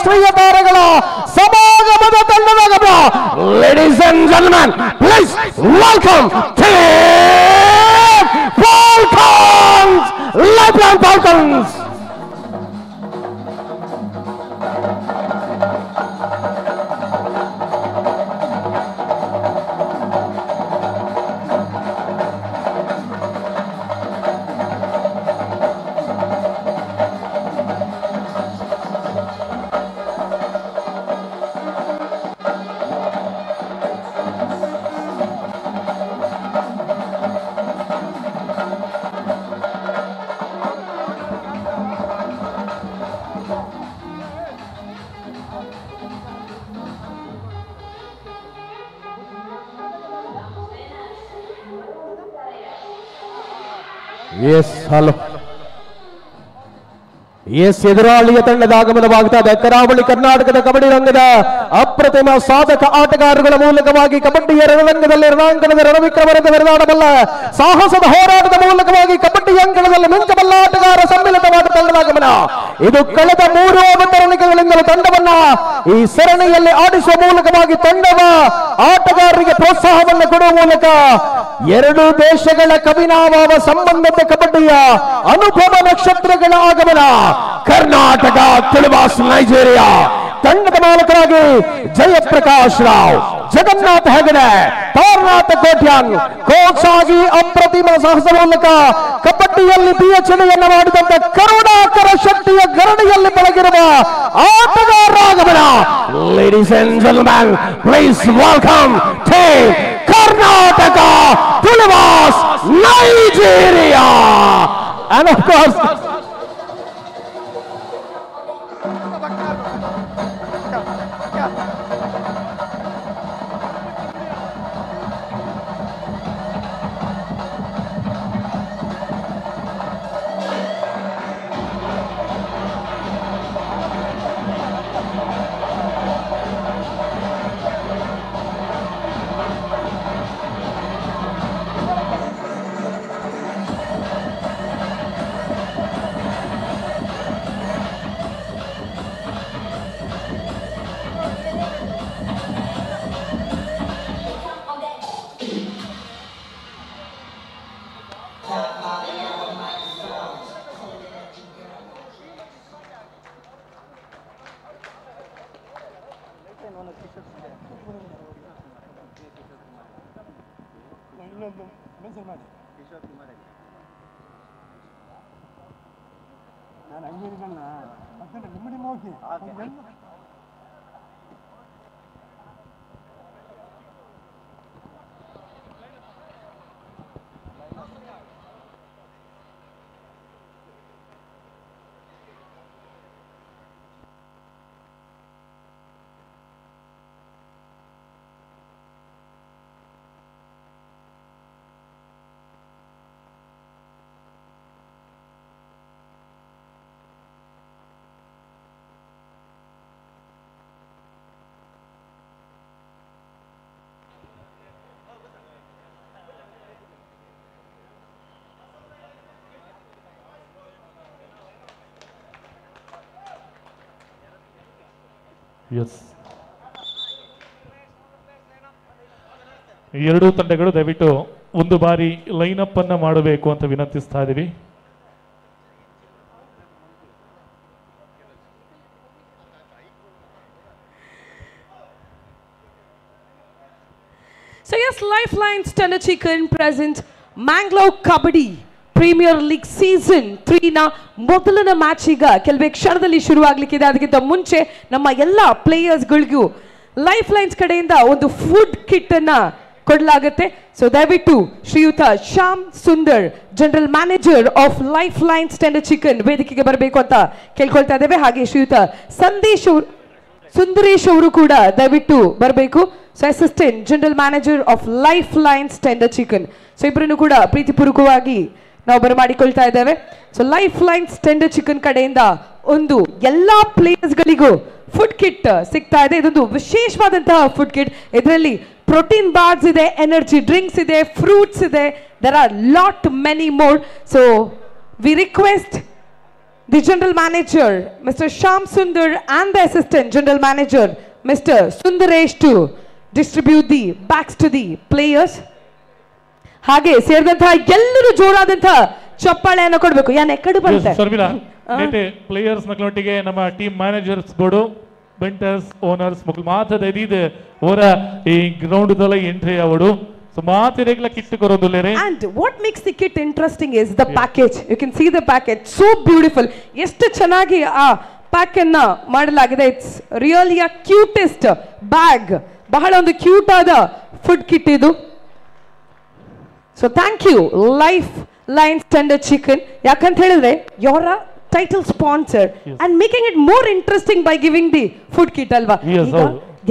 ರಾಷ್ಟ್ರೀಯ ತಾರೆಗಳ ಸಮಾಗಮದ ತಂಡದ ಗಮನ. Ladies and gentleman, please welcome Falcons, Lifeline Falcons. Yes hello yes ಎದುರಾಳಿಯ ತಂಡದ ಆಗಮನವಾಗ್ತಾ ಇದೆ. ಕರಾವಳಿ ಕರ್ನಾಟಕದ ಕಬಡ್ಡಿ ರಂಗದ ಅಪ್ರತಿಮ ಸಾಧಕ ಆಟಗಾರರುಗಳ ಮೂಲಕವಾಗಿ ಕಬಡ್ಡಿಯ ರಣರಂಗದಲ್ಲಿ ರಣಾಂಗಣದ ರಣವಿಕ್ರಮರಂಗ ಮೆರೆದಾಡಬಲ್ಲ, ಸಾಹಸದ ಹೋರಾಟದ ಮೂಲಕವಾಗಿ ಕಬಡ್ಡಿ ಅಂಕಣದಲ್ಲಿ ಮಿಂಚಬಲ್ಲ ಆಟಗಾರ ಸಮ್ಮಿಲಿತವಾದ ತಂಡದ ಆಗಮನ. ಇದು ಕಳೆದ 3 ಅವತರಣಿಕೆಗಳಿಂದಲೂ ತಂಡವನ್ನ ಈ ಸರಣಿಯಲ್ಲಿ ಆಡಿಸುವ ಮೂಲಕವಾಗಿ ತಂಡದ ಆಟಗಾರರಿಗೆ ಪ್ರೋತ್ಸಾಹವನ್ನು ಕೊಡುವ ಮೂಲಕ 2 ದೇಶಗಳ ಕವಿನಾಭಾವ ಸಂಬಂಧದ ಕಬಡ್ಡಿಯ ಅನುಭವ ನಕ್ಷತ್ರಗಳ ಆಗಮನ. ಕರ್ನಾಟಕ, ತುಳುವಾಸ್, ನೈಜೀರಿಯಾ ತಂಡದ ಮಾಲಕರಾಗಿ ಜಯಪ್ರಕಾಶ್ ರಾವ್, ಜಗನ್ನಾಥ ಹೆಗಡೆ, ತಾರನಾಥ ಕೋಟ್ಯಾನ್ ಕೋಚ್ ಆಗಿ ಅಪ್ರತಿಮ ಸಾಹಸ ಮೂಲಕ ಕಬಡ್ಡಿಯಲ್ಲಿ ಪಿಎಚ್ಡಿಯನ್ನು ಮಾಡಿದಂತ ಕರುಣಾಕರ ಶಕ್ತಿಯ ಗರಡಿಯಲ್ಲಿ ಬೆಳಗಿರುವ ಆಟಗಾರರ ಆಗಮನ. Ladies and gentleman, please welcome team Karnataka, Tuluvas, Nigeria. And of course ನಾನು ಅಂಗಡಿಗಳನ್ನ ಮತ್ತೆ ನಿಮ್ಮಡಿ ಹೋಗಿ ಎರಡೂ ತಂಡಗಳು ದಯವಿಟ್ಟು ಒಂದು ಬಾರಿ ಲೈನ್ ಅಪ್ ಅನ್ನ ಮಾಡಬೇಕು ಅಂತ ವಿನಂತಿಸ್ತಾ ಇದೀವಿ. So yes, Lifeline Standard Chicken present Mangalore Kabaddi Premier League Season 3 ನ ಮೊದಲನೇ ಮ್ಯಾಚ್ ಈಗ ಕೆಲವೇ ಕ್ಷಣದಲ್ಲಿ ಶುರುವಾಗಲಿಕ್ಕಿದೆ. ಅದಕ್ಕಿಂತ ಮುಂಚೆ ನಮ್ಮ ಎಲ್ಲ ಪ್ಲೇಯರ್ಸ್ಗಳಿಗೂ ಲೈಫ್ ಲೈನ್ಸ್ ಕಡೆಯಿಂದ ಒಂದು ಫುಡ್ ಕಿಟ್ ಅನ್ನ ಕೊಡಲಾಗುತ್ತೆ. ಸೊ ದಯವಿಟ್ಟು ಶ್ರೀಯುತ Shyam Sundar, general manager of life line standard chicken ವೇದಿಕೆಗೆ ಬರಬೇಕು ಅಂತ ಕೇಳ್ಕೊಳ್ತಾ ಇದ್ದೇವೆ. ಹಾಗೆ ಶ್ರೀಯುತ ಸುಂದರೇಶ್ ಅವರು ಕೂಡ ದಯವಿಟ್ಟು ಬರಬೇಕು. So assistant general manager of life line standard chicken. So ಇಬ್ಬರನ್ನು ಕೂಡ ಪ್ರೀತಿಪೂರ್ವಕವಾಗಿ ನಾವು ಬರಮಾಡಿಕೊಳ್ತಾ ಇದ್ದೇವೆ. So life line standard chicken ಕಡೆಯಿಂದ ಒಂದು ಎಲ್ಲಾ ಪ್ಲೇಯರ್ಸ್ಗಳಿಗೂ ಫುಡ್ ಕಿಟ್ ಸಿಗ್ತಾ ಇದೆ. ಇದೊಂದು ವಿಶೇಷವಾದಂತಹ ಫುಡ್ ಕಿಟ್. ಇದರಲ್ಲಿ ಪ್ರೋಟೀನ್ ಬಾರ್ಸ್ ಇದೆ, ಎನರ್ಜಿ ಡ್ರಿಂಕ್ಸ್ ಇದೆ, ಫ್ರೂಟ್ಸ್ ಇದೆ. There are lot many more. So we request the general manager, Mr. Sham Sundar, and the assistant general manager, Mr. Sundaresh, to distribute the bags to the players. ಹಾಗೆ ಸೇರಿದಂತಹ ಎಲ್ಲರೂ ಜೋರಾದಂತಹ ಚಪ್ಪಾಳೆಯನ್ನು ಕೊಡಬೇಕು. ಯಾನ್ ಎಕಡೆ ಬಂತೆ ಶರ್ಮಿಳಾ, నేటి players నొట్టిಗೆ ನಮ್ಮ ಟೀಮ್ ಮ್ಯಾನೇಜರ್ಸ್ ಗೋಡು ಬೆಂಟರ್ಸ್ owners ಮುಗ್ಲು ಮಾತದ ಇದಿದೆ ಓರ ಈ ಗ್ರೌಂಡ್ ದಲ ಎಂಟ್ರಿ ಅವಡು ಸೊ ಮಾತಿರೆಗ್ಲ ಕಿಟ್ ಕೊರೋದುಲೇರೆ. And what makes the kit interesting is the package. You can see the package, so beautiful. ಎಷ್ಟು ಚೆನ್ನಾಗಿ ಆ ಪ್ಯಾಕ್ ಅನ್ನ ಮಾಡಲಾಗಿದೆ. It's really a cutest bag. ಬಹಳ ಒಂದು ಕ್ಯೂಟ್ ಆದ ಫುಡ್ ಕಿಟ್ ಇದು. So thank you life line tender chicken. ಯಾಕಂತ ಹೇಳಿದ್ರೆ your title sponsor and making it more interesting by giving the food kit ಅಲ್ವಾ.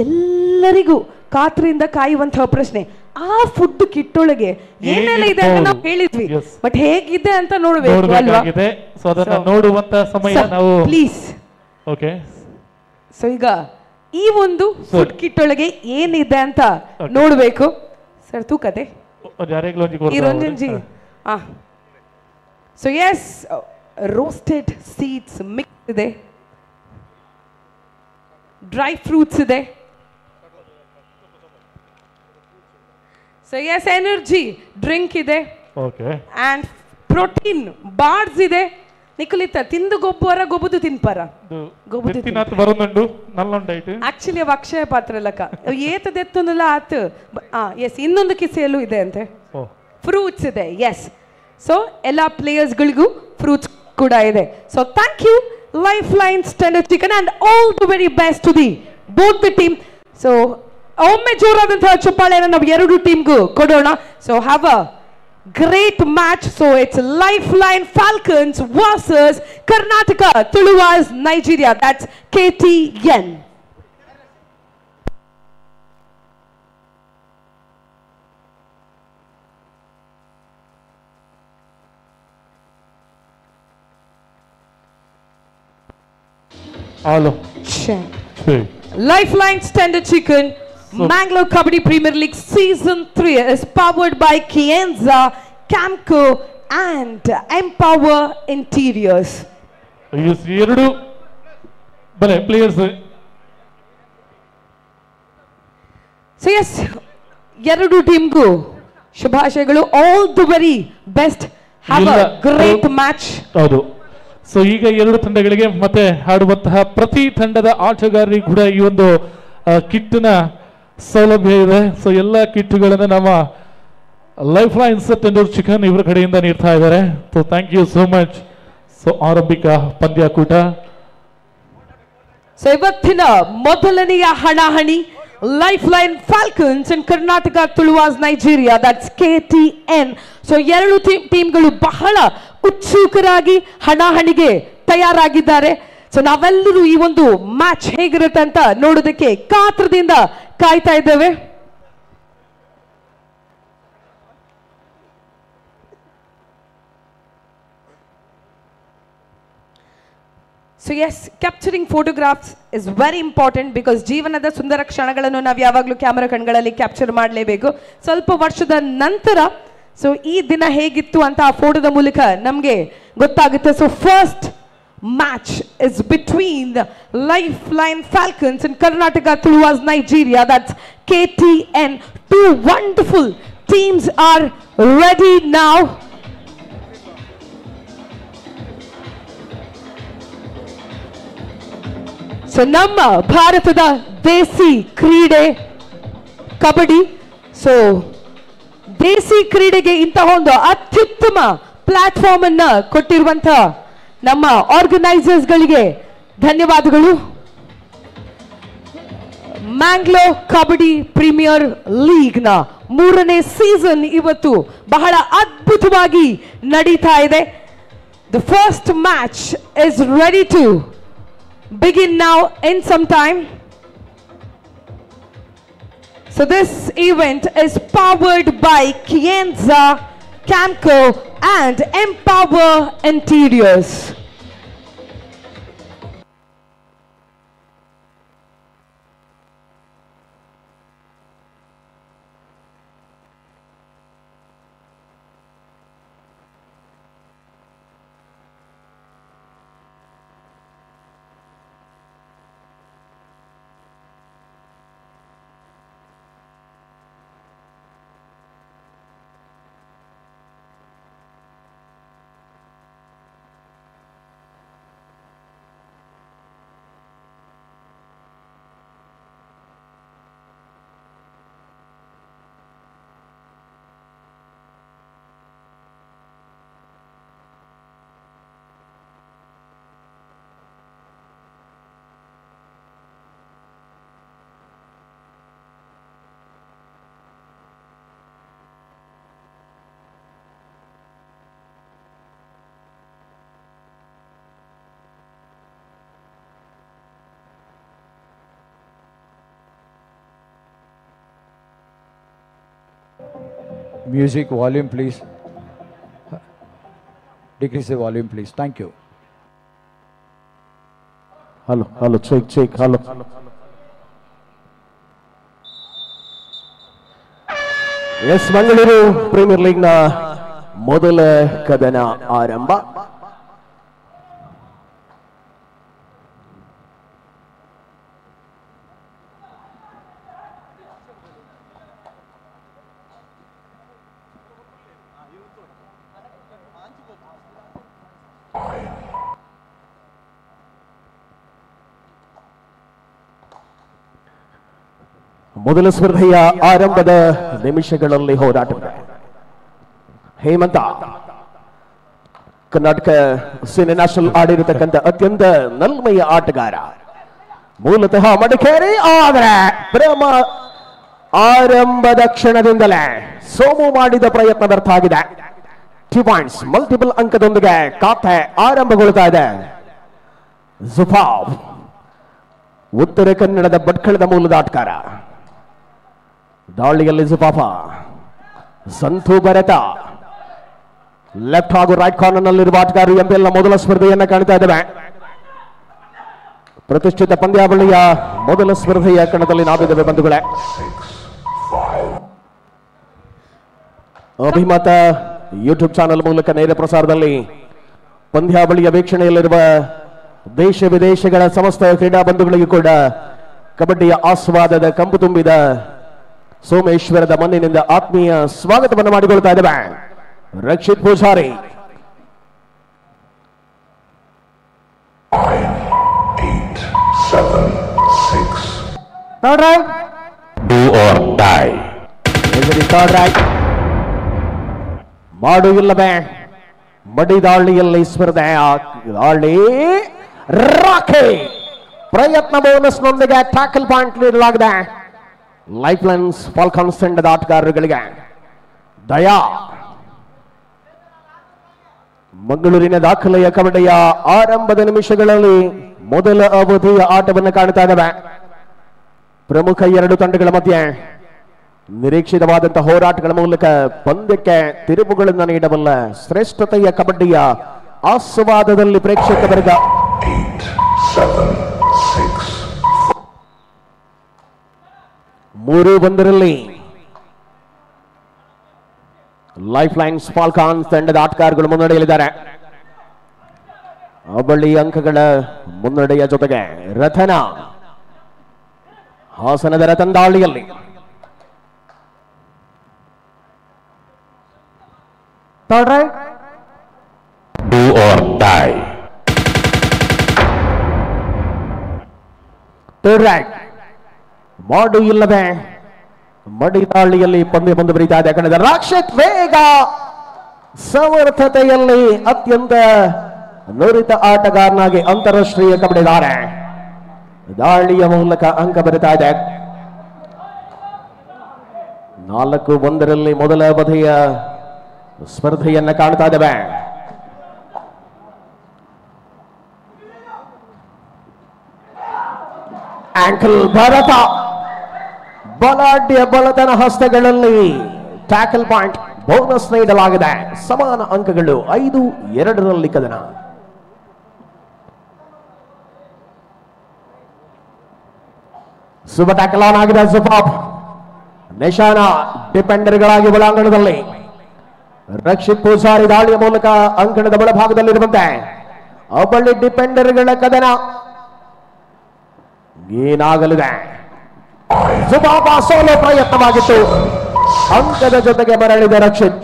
ಎಲ್ಲರಿಗೂ ಕಾತ್ರಿಯಿಂದ ಕಾಯುವಂತಹ ಪ್ರಶ್ನೆ, ಆ ಫುಡ್ ಕಿಟ್ ಒಳಗೆ ಏನೆಲ್ಲ ಇದೆ ಅಂತ ನಾವು ಹೇಳಿದ್ವಿ, ಬಟ್ ಹೇಗಿದೆ ಅಂತ ನೋಡಬೇಕು ಅಲ್ವಾ. ಸೊ ಅದನ್ನ ನೋಡುವಂತ ಸಮಯ ನಾವು ಪ್ಲೀಸ್. ಓಕೆ, ಸೊ ಈಗ ಈ ಒಂದು ಫುಡ್ ಕಿಟ್ ಒಳಗೆ ಏನಿದೆ ಅಂತ ನೋಡಬೇಕು. ಸರ್ ತೂಕತೆ ಇರೊಂಜಿ. So yes, roasted seeds mix ಇದೆ, ಡ್ರೈ ಫ್ರೂಟ್ಸ್ ಇದೆ. ಸೊ ಎಸ್, ಎನರ್ಜಿ ಡ್ರಿಂಕ್ ಇದೆ, ಅಂಡ್ ಪ್ರೋಟೀನ್ ಬಾರ್ಸ್ ಇದೆ. ನಿಖಲಿತ ತಿಂದು ಗೊಬ್ಬರ ಗೊಬ್ಬದು ತಿನ್ಪಾರ ಆಕ್ಚುಲಿ ಅವ ಅಕ್ಷಯ ಪಾತ್ರ ಲಕ ಏತದೆತ್ತೊಂದಲ್ಲ ಆತ. ಎಸ್, ಇನ್ನೊಂದು ಕಿಸೆಯಲ್ಲೂ ಇದೆ ಅಂತೆ, ಫ್ರೂಟ್ಸ್ ಇದೆ. ಎಸ್, ಸೊ ಎಲ್ಲ ಪ್ಲೇಯರ್ಸ್ಗಳಿಗೂ ಫ್ರೂಟ್ಸ್ ಕೂಡ ಇದೆ. So thank you life line standard chicken and all the very best to the both the team. So ಒಮ್ಮೆ ಜೋರಾದಂತಹ ಚಪ್ಪಾಳೆಯನ್ನು ನಾವು ಎರಡು ಟೀಮ್ಗೂ ಕೊಡೋಣ. So have a great match. So it's Lifeline Falcons versus Karnataka Tuluwas Nigeria. That's KTN. Hello. Lifeline Standard Chicken Mangalore Kabaddi Premier League Season 3 is powered by Kienza, Camco and Empower Interiors. Yes, ಎರಡು ಬಲೆ players. So S, ಎರಡು ಟೀಮ್ಗೂ ಶುಭಾಶಯಗಳು. All the very best. Have a great match. ಹೌದು. So ಈಗ ಎರಡು ತಂಡಗಳಿಗೆ ಮತ್ತೆ ಆಡುವಂತಹ ಪ್ರತಿ ತಂಡದ ಆಟಗಾರರಿಗೂ ಕೂಡ ಈ ಒಂದು ಕಿಟ್ನ ಸೌಲಭ್ಯ ಇದೆ. ಸೊ ಎಲ್ಲ ಕಿಟ್ಗಳನ್ನು ನಮ್ಮ ಲೈಫ್ ಲೈನ್ ಟೆಂಡರ್ ಚಿಕನ್ ಇವರ ಕಡೆಯಿಂದ ನೀಡ್ತಾ ಇದ್ದಾರೆ. So thank you so much. So ಆರಂಭಿಕ ಪಂದ್ಯಾಕೂಟ. ಸೊ ಇವತ್ತಿನ ಮೊದಲನೆಯ ಹಣಾಹಣಿ Lifeline Falcons and Karnataka Tuluvas Nigeria, that's KTN. So ಎರಡು ಟೀಮ್ಗಳು ಬಹಳ ಉತ್ಸುಕರಾಗಿ ಹಣಾಹಣಿಗೆ ತಯಾರಾಗಿದ್ದಾರೆ. ಸೊ ನಾವೆಲ್ಲರೂ ಈ ಒಂದು ಮ್ಯಾಚ್ ಹೇಗಿರುತ್ತೆ ಅಂತ ನೋಡೋದಕ್ಕೆ ಕಾತ್ರದಿಂದ ಕಾಯ್ತಾ ಇದ್ದೇವೆ. So yes, capturing photographs is very important because ಜೀವನದ ಸುಂದರ ಕ್ಷಣಗಳನ್ನು ನಾವು ಯಾವಾಗಲೂ ಕ್ಯಾಮರಾ ಕಣ್ಗಳಲ್ಲಿ ಕ್ಯಾಪ್ಚರ್ ಮಾಡಲೇಬೇಕು. ಸ್ವಲ್ಪ ವರ್ಷದ ನಂತರ ಸೊ ಈ ದಿನ ಹೇಗಿತ್ತು ಅಂತ ಆ ಫೋಟೋದ ಮೂಲಕ ನಮಗೆ ಗೊತ್ತಾಗುತ್ತೆ. So first match is between the Lifeline Falcons and Karnataka Tuluwas Nigeria, that's KTN. Two wonderful teams are ready now. So ನಮ್ಮ ಭಾರತದ ದೇಸಿ ಕ್ರೀಡೆ ಕಬಡ್ಡಿ. ಸೊ ದೇಸಿ ಕ್ರೀಡೆಗೆ ಇಂತಹ ಒಂದು ಅತ್ಯುತ್ತಮ ಪ್ಲಾಟ್ಫಾರ್ಮ್ ಅನ್ನ ಕೊಟ್ಟಿರುವಂತಹ ನಮ್ಮ ಆರ್ಗನೈಸರ್ಸ್ ಗಳಿಗೆ ಧನ್ಯವಾದಗಳು. ಮ್ಯಾಂಗ್ಲೋರ್ ಕಬಡ್ಡಿ ಪ್ರೀಮಿಯರ್ ಲೀಗ್ ನ 3ನೇ ಸೀಸನ್ ಇವತ್ತು ಬಹಳ ಅದ್ಭುತವಾಗಿ ನಡೀತಾ ಇದೆ. The first match is ready to begin now in some time. So this event is powered by Kienza, Camco and Empower Interiors. Music volume, please. Decrease the volume, please. Thank you. Hello, check, hello. Yes Mangaluru Premier ಲೀಗ್ನ ಮೊದಲ ಕದನ ಆರಂಭ. ಮೊದಲ ಸ್ಪರ್ಧೆಯ ಆರಂಭದ ನಿಮಿಷಗಳಲ್ಲಿ ಹೋರಾಟವಿದೆ. Hemanth Karnataka senior national ಆಡಿರತಕ್ಕಂಥ ಅತ್ಯಂತ ನಲ್ಮೆಯ ಆಟಗಾರ, ಮೂಲತಃ ಮಡಿಕೇರಿ. ಆದರೆ ಪ್ರೇಮ ಆರಂಭದ ಕ್ಷಣದಿಂದಲೇ ಸೋಮು ಮಾಡಿದ ಪ್ರಯತ್ನ ವ್ಯರ್ಥ ಆಗಿದೆ. 2 ಪಾಯಿಂಟ್ಸ್ ಮಲ್ಟಿಪಲ್ ಅಂಕದೊಂದಿಗೆ ಖಾತೆ ಆರಂಭಗೊಳ್ತಾ ಇದೆ. ಜುಫಾವ್ ಉತ್ತರ ಕನ್ನಡದ ಭಟ್ಕಳದ ಮೂಲದ ಆಟಗಾರ. ದಾಳಿಯಲ್ಲಿ ಜುಫಾಫ, ಸಂತು ಭರತ ಲೆಫ್ಟ್ ಹಾಗೂ ರೈಟ್ ಕಾರ್ನರ್ ನಲ್ಲಿರುವ ಆಟಗಾರರು ಎಂಬೆಲ್ಲ ಮೊದಲ ಸ್ಪರ್ಧೆಯನ್ನು ಕಾಣ್ತಾ ಇದ್ದೇವೆ. ಪ್ರತಿಷ್ಠಿತ ಪಂದ್ಯಾವಳಿಯ ಮೊದಲ ಸ್ಪರ್ಧೆಯ ಕಣದಲ್ಲಿ ನಾವಿದ್ದೇವೆ ಬಂಧುಗಳೇ. ಅಭಿಮತ ಯೂಟ್ಯೂಬ್ ಚಾನೆಲ್ ಮೂಲಕ ನೇರ ಪ್ರಸಾರದಲ್ಲಿ ಪಂದ್ಯಾವಳಿಯ ವೀಕ್ಷಣೆಯಲ್ಲಿರುವ ದೇಶ ವಿದೇಶಗಳ ಸಮಸ್ತ ಕ್ರೀಡಾ ಬಂಧುಗಳಿಗೂ ಕೂಡ ಕಬಡ್ಡಿಯ ಆಸ್ವಾದದ ಕಂಪು ತುಂಬಿದ ಸೋಮೇಶ್ವರದ ಮಣ್ಣಿನಿಂದ ಆತ್ಮೀಯ ಸ್ವಾಗತವನ್ನು ಮಾಡಿಕೊಳ್ತಾ ಇದ್ದೇವೆ. Rakshit Poojary, 5, 8, 7, 6. Third right. Do or die. Third right. ಮಾಡು ಇಲ್ಲವೇ ಮಡಿ ದಾಳಿಯಲ್ಲಿ ಸ್ಪರ್ಧೆ. ದಾಳಿ ರಾಖಿ ಪ್ರಯತ್ನ ಬೋನಸ್ನೊಂದಿಗೆ ಟ್ಯಾಕಲ್ ಪಾಯಿಂಟ್ ನೀಡಲಾಗಿದೆ ಲೈಫ್ ಲೈನ್ಸ್ ಫಾಲ್ಕಾನ್ಸ್ ತಂಡದ ಆಟಗಾರರುಗಳಿಗೆ. ದಯಾ ಮಂಗಳೂರಿನ ದಾಖಲೆಯ ಕಬಡ್ಡಿಯ ಆರಂಭದ ನಿಮಿಷಗಳಲ್ಲಿ ಮೊದಲ ಅವಧಿಯ ಆಟವನ್ನು ಕಾಣ್ತಾ ಇದ್ದಾವೆ. ಪ್ರಮುಖ ಎರಡು ತಂಡಗಳ ಮಧ್ಯೆ ನಿರೀಕ್ಷಿತವಾದಂತಹ ಹೋರಾಟಗಳ ಮೂಲಕ ಪಂದ್ಯಕ್ಕೆ ತಿರುವುಗಳನ್ನು ನೀಡಬಲ್ಲ ಶ್ರೇಷ್ಠತೆಯ ಕಬಡ್ಡಿಯ ಆಸ್ವಾದದಲ್ಲಿ ಪ್ರೇಕ್ಷಕ ವರ್ಗ 8, 7, 6. 3-1 ಲೈಫ್ ಲೈನ್ಸ್ ಫಾಲ್ಕಾನ್ಸ್ ತಂಡದ ಆಟಗಾರಗಳು ಮುನ್ನಡೆಯಲಿದ್ದಾರೆ. ಅವಳಿ ಅಂಕಗಳ ಮುನ್ನಡೆಯ ಜೊತೆಗೆ ರಥನ ಹಾಸನದ ರತನ್ ದಾಳಿಯಲ್ಲಿ third right. Do or die. Third right. ಮಾಡು ಇಲ್ಲವೇ ಮಡಿ ದಾಳಿಯಲ್ಲಿ ಪಂದ್ಯ ಮುಂದುವರಿತಾ ಇದೆ. ಕಳೆದ ರಾಕ್ಷತ್ ವೇಗ ಸಮರ್ಥತೆಯಲ್ಲಿ ಅತ್ಯಂತ ನುರಿತ ಆಟಗಾರನಾಗಿ ಅಂತಾರಾಷ್ಟ್ರೀಯ ಕಬಡ್ಡಿ ದಾಳಿಯ ಮೂಲಕ ಅಂಕ ಬರುತ್ತಾ ಇದೆ. 4-1 ಮೊದಲ ಅವಧಿಯ ಸ್ಪರ್ಧೆಯನ್ನ ಕಾಣ್ತಾ ಇದ್ದೇವೆ. ಆಂಕಲ್ ಭರತ ಬಲಾಢ್ಯ ಬಲತನ ಹಸ್ತಗಳಲ್ಲಿ ಟ್ಯಾಕಲ್ ಪಾಯಿಂಟ್ ಬೋನಸ್ ನೀಡಲಾಗಿದೆ. ಸಮಾನ ಅಂಕಗಳು 5-2 ಕದನ. ಶುಭ ಟ್ಯಾಕಲ್ ಆನ್ ಆಗಿದೆ. ಜುಫಾಫ್ ನಿಶಾನ ಡಿಪೆಂಡರ್ಗಳಾಗಿ ಒಳಾಂಗಣದಲ್ಲಿ. ರಕ್ಷಿತ್ ಪೂಜಾರಿ ದಾಳಿಯ ಮೂಲಕ ಅಂಕಣದ ಬಲಭಾಗದಲ್ಲಿರುವಂತೆ ಅವಳಿ ಡಿಪೆಂಡರ್ಗಳ ಕದನ ಏನಾಗಲಿದೆ. ಜುಫಾಫ್ ಸೋಲೋ ಪ್ರಯತ್ನವಾಗಿತ್ತು. ಅಂಕದ ಜೊತೆಗೆ ಮರಳಿದ ರಕ್ಷಿತ್.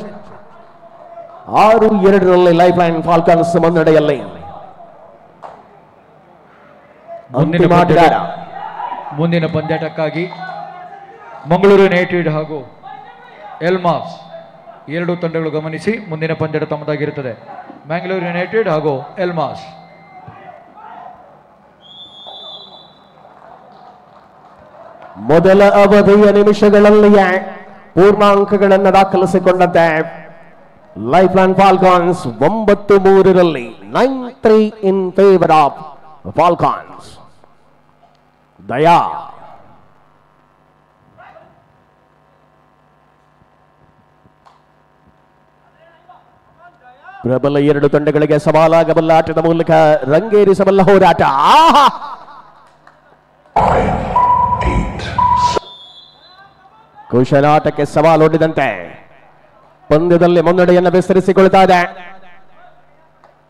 6-2 ಲೈಫ್ ಲೈನ್ ಫಾಲ್ಕಾನ್ಸ್ ಮುನ್ನಡೆಯಲ್ಲಿ. ಅಂತಿಮ ಆಟಗಾರ ಮುಂದಿನ ಪಂದ್ಯಾಟಕ್ಕಾಗಿ ಮಂಗಳೂರು ಯುನೈಟೆಡ್ ಹಾಗೂ ಎಲ್ಮಾಸ್ ಎರಡು ತಂಡಗಳು ಗಮನಿಸಿ, ಮುಂದಿನ ಪಂದ್ಯ ತಮ್ಮದಾಗಿರುತ್ತದೆ. ಮ್ಯಾಂಗ್ಳೂರು ಯುನೈಟೆಡ್ ಹಾಗೂ ಎಲ್ಮಾಸ್. ಮೊದಲ ಅವಧಿಯ ನಿಮಿಷಗಳಲ್ಲಿಯೇ ಪೂರ್ಣಾಂಕಗಳನ್ನು ದಾಖಲಿಸಿಕೊಂಡಂತೆ Lifeline Falcons 9-3 9-3 in favour of Falcons. ದಯಾ ಪ್ರಬಲ ಎರಡು ತಂಡಗಳಿಗೆ ಸವಾಲಾಗಬಲ್ಲ ಆಟದ ಮೂಲಕ ರಂಗೇರಿಸಬಲ್ಲ ಹೋರಾಟ. ಕುಶಲಾಟಕ್ಕೆ ಸವಾಲೊಡ್ಡಿದಂತೆ ಪಂದ್ಯದಲ್ಲಿ ಮುನ್ನಡೆಯನ್ನು ವಿಸ್ತರಿಸಿಕೊಳ್ತಾ ಇದೆ.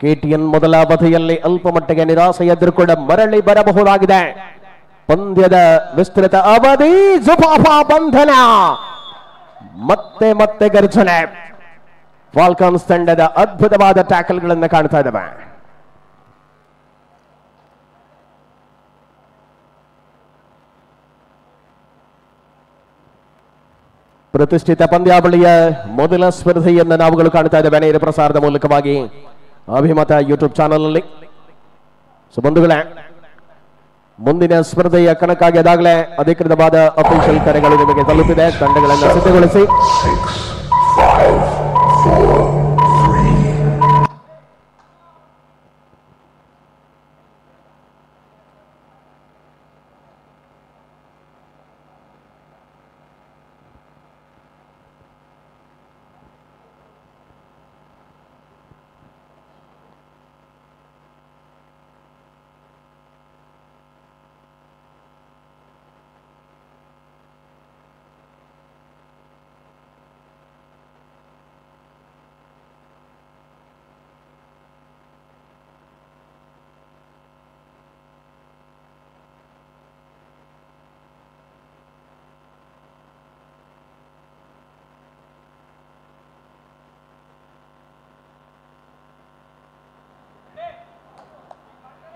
ಕೆಟಿಎನ್ ಮೊದಲ ಅವಧಿಯಲ್ಲಿ ಅಲ್ಪ ಮಟ್ಟಿಗೆ ನಿರಾಸೆ ಎದುರು ಕೂಡ ಮರಳಿ ಬರಬಹುದಾಗಿದೆ. ಪಂದ್ಯದ ವಿಸ್ತೃತ ಅವಧಿ, ಜುಫಾಫ ಬಂಧನ, ಮತ್ತೆ ಮತ್ತೆ ಗರ್ಜನೆ. ಫಾಲ್ಕಾನ್ಸ್ ತಂಡದ ಅದ್ಭುತವಾದ ಟ್ಯಾಕಲ್ಗಳನ್ನು ಕಾಣ್ತಾ ಇದ್ದಾವೆ. ಪ್ರತಿಷ್ಠಿತ ಪಂದ್ಯಾವಳಿಯ ಮೊದಲ ಸ್ಪರ್ಧೆಯನ್ನು ನಾವುಗಳು ಕಾಣ್ತಾ ಇದ್ದೇವೆ ನೇರ ಪ್ರಸಾರದ ಮೂಲಕವಾಗಿ ಅಭಿಮತ ಯೂಟ್ಯೂಬ್ ಚಾನಲ್ ನಲ್ಲಿ. ಬಂಧುಗಳೇ, ಮುಂದಿನ ಸ್ಪರ್ಧೆಯ ಕಣಕ್ಕಾಗಿ ಅದಾಗಲೇ ಅಧಿಕೃತವಾದ ಅಫಿಷಿಯಲ್ ಕರೆಗಳು ನಿಮಗೆ ತಲುಪಿದೆ. ತಂಡಗಳನ್ನು ಸಿದ್ಧಗೊಳಿಸಿ. 6, 5, 4, 3.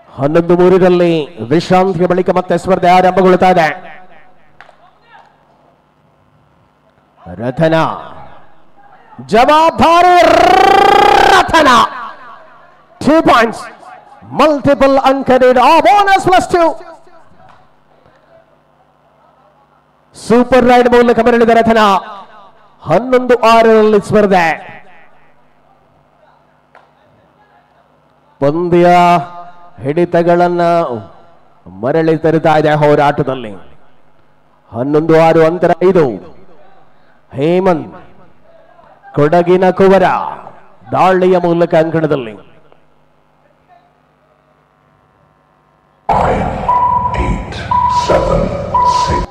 ಹನ್ನೊಂದು ಮೂರರಲ್ಲಿ ವಿಶ್ರಾಂತಿಯ ಬಳಿಕ ಮತ್ತೆ ಸ್ಪರ್ಧೆ ಆರಂಭಗೊಳ್ಳುತ್ತಾ ಇದೆ. ರಥನ ಜವಾಬ್ದಾರಿ, ರಥನ 2 ಪಾಯಿಂಟ್ಸ್, ಮಲ್ಟಿಪಲ್ ಅಂಕ ನೀಡ, ಬೋನಸ್ +2. ಸೂಪರ್ ರೈಡ್ ಮೂಲಕ ಮರಳಿದ ರಥನ 11-6ರಲ್ಲಿ ಸ್ಪರ್ಧೆ. ಪಂದ್ಯ ಹಿಡಿತಗಳನ್ನ ಮರಳಿ ತರುತ್ತಾ ಇದೆ ಹೋರಾಟದಲ್ಲಿ. 11-6 ಅಂತರ. ಇದು ಹೇಮಂತ್ ಕೊಡಗಿನ ಕುವರ ದಾಳಿಯ ಮೂಲಕ ಅಂಕಣದಲ್ಲಿ. 9, 8, 7, 6.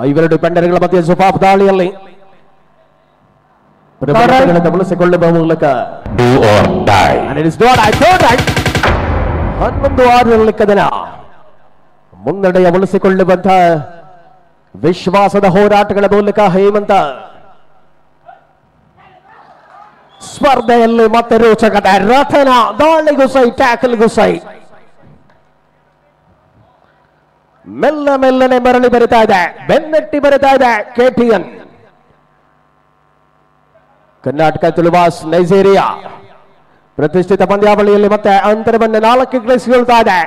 ಇವೆರಡು ತಂಡಗಳ ಮಧ್ಯೆ ಜುಫಾಫ್ ದಾಳಿಯಲ್ಲಿ ಬಳಸಿಕೊಳ್ಳುವ ಮೂಲಕ 11-6ರಲ್ಲಿ ಕದನ ಮುನ್ನಡೆಯ ಉಳಿಸಿಕೊಳ್ಳುವಂತಹ ವಿಶ್ವಾಸದ ಹೋರಾಟಗಳ ಮೂಲಕ ಹೇಮಂತ ಸ್ಪರ್ಧೆಯಲ್ಲಿ ಮತ್ತೆ ರೋಚಕತೆ. ರಥನ ದಾಳಿಗೂ ಸೈ, ಟ್ಯಾಕಲ್ಗೂ ಸೈ. ಮೆಲ್ಲನೆ ಮರಳಿ ಬರುತ್ತಾ ಇದೆ, ಬೆನ್ನಟ್ಟಿ ಬರುತ್ತಾ ಇದೆ ಕೆಟಿಎನ್. ಕರ್ನಾಟಕ ತುಳುವಾಸ್ ನೈಜೀರಿಯಾ ಪ್ರತಿಷ್ಠಿತ ಪಂದ್ಯಾವಳಿಯಲ್ಲಿ ಮತ್ತೆ ಅಂತರವನ್ನು 4ಕ್ಕೆ ಗಳಿಸಿಕೊಳ್ತಾ ಇದೆ.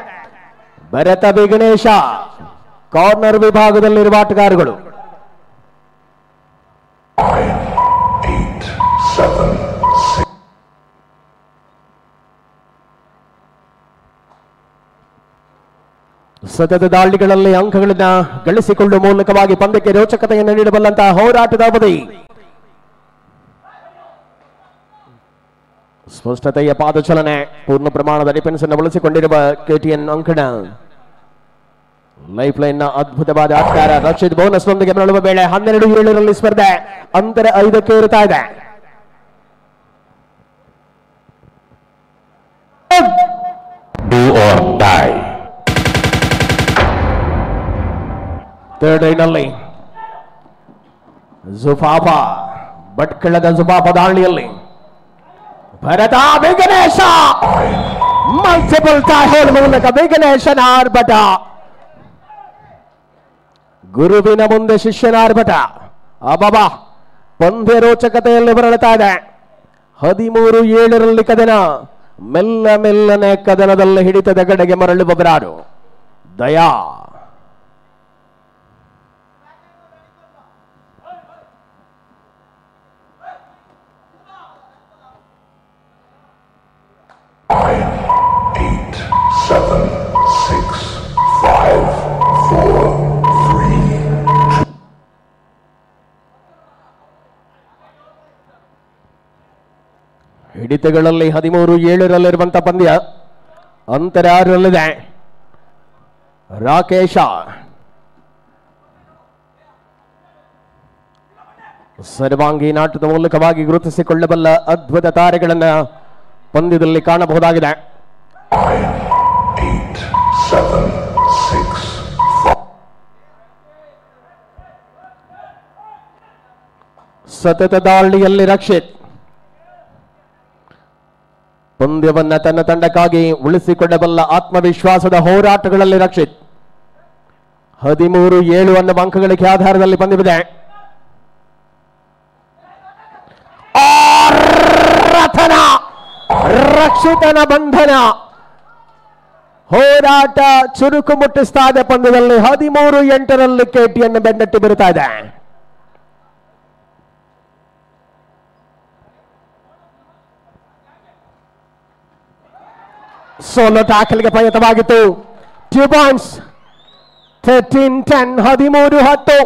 ಭರತ ವಿಘ್ನೇಶ ಕಾರ್ನರ್ ವಿಭಾಗದಲ್ಲಿರುವ ಆಟಗಾರರು. 9, 8, 7, 6. ಸತತ ದಾಳಿಗಳಲ್ಲಿ ಅಂಕಗಳನ್ನ ಗಳಿಸಿಕೊಳ್ಳುವ ಮೂಲಕವಾಗಿ ಪಂದ್ಯಕ್ಕೆ ರೋಚಕತೆಯನ್ನು ನೀಡಬಲ್ಲಂತಹ ಹೋರಾಟದ ಅವಧಿ. ಸ್ಪಷ್ಟತೆಯ ಪಾದಚಲನೆ, ಪೂರ್ಣ ಪ್ರಮಾಣದ ಡಿಫೆನ್ಸ್ ಅನ್ನು ಬಳಸಿಕೊಂಡಿರುವ ಕೆಟಿಎನ್ ಅಂಕಣ. ಲೈಫ್ ಲೈನ್ ನ ಅದ್ಭುತವಾದ ಆಟಗಾರ ರಶೀದ್ ಬೋನಸ್ ನೊಂದಿಗೆ ಮರಳುವ ವೇಳೆ 12-7ರಲ್ಲಿ ಸ್ಪರ್ಧೆ ಅಂತರ 5ಕ್ಕೆ ಇರುತ್ತಾ ಇದೆ. ಥರ್ಡ್ ರೈಡ್ನಲ್ಲಿ ಜುಫಾಫ, ಭಟ್ಕಳದ ಜುಫಾಫ ದಾಳಿಯಲ್ಲಿ ಭರತ ವಿಘ್ನೇಶ ಮಲ್ಟಿಪಲ್ ಟಾಹೋಲ್ ಮೂಲಕ ವಿಘ್ನೇಶನ ಆರ್ಭಟ. ಗುರುವಿನ ಮುಂದೆ ಶಿಷ್ಯನ ಆರ್ಭಟ. ಅಬಾಬಾ, ಪಂದ್ಯ ರೋಚಕತೆಯಲ್ಲಿ ಬರಳುತ್ತಾ ಇದೆ. 13-7ರಲ್ಲಿ ಕದನ. ಮೆಲ್ಲನೆ ಕದನದಲ್ಲಿ ಹಿಡಿತದ ಕಡೆಗೆ ಮರಳುವವರಾರು ದಯಾ. Nine, 7, 6, 5, 4, 3, 2. ಹಿಡಿತಗಳಲ್ಲಿ 13-7 ಪಂದ್ಯ. ಅಂತರ 6 ರಾಕೇಶ ಸರ್ವಾಂಗಿ ನಾಟದ ಮೂಲಕವಾಗಿ ಗುರುತಿಸಿಕೊಳ್ಳಬಲ್ಲ ಅದ್ಭುತ ತಾರೆಗಳನ್ನ ಪಂದ್ಯದಲ್ಲಿ ಕಾಣಬಹುದಾಗಿದೆ. 9, 8, 7, 6, 5. ಸತತ ದಾಳಿಯಲ್ಲಿ ರಕ್ಷಿತ್ ಪಂದ್ಯವನ್ನ ತನ್ನ ತಂಡಕ್ಕಾಗಿ ಉಳಿಸಿಕೊಳ್ಳಬಲ್ಲ ಆತ್ಮವಿಶ್ವಾಸದ ಹೋರಾಟಗಳಲ್ಲಿ ರಕ್ಷಿತ್ 13-7 ಅನ್ನುವ ಅಂಕಗಳಿಗೆ ಆಧಾರದಲ್ಲಿ ಪಂದ್ಯವಿದೆ. ರಥನ ರಕ್ಷಿತನ ಬಂಧನ ಹೋರಾಟ ಚುರುಕು ಮುಟ್ಟಿಸ್ತಾ ಇದೆ. ಪಂದ್ಯದಲ್ಲಿ 13-8 KTN ಬೆನ್ನಟ್ಟಿ ಬರುತ್ತಾ ಇದೆ. ಸೋಲೋ ಟ್ಯಾಕಲ್ಗೆ ಪ್ರಯತ್ನವಾಗಿತ್ತು. 2 ಪಾಯಿಂಟ್ಸ್ 13-10 13-10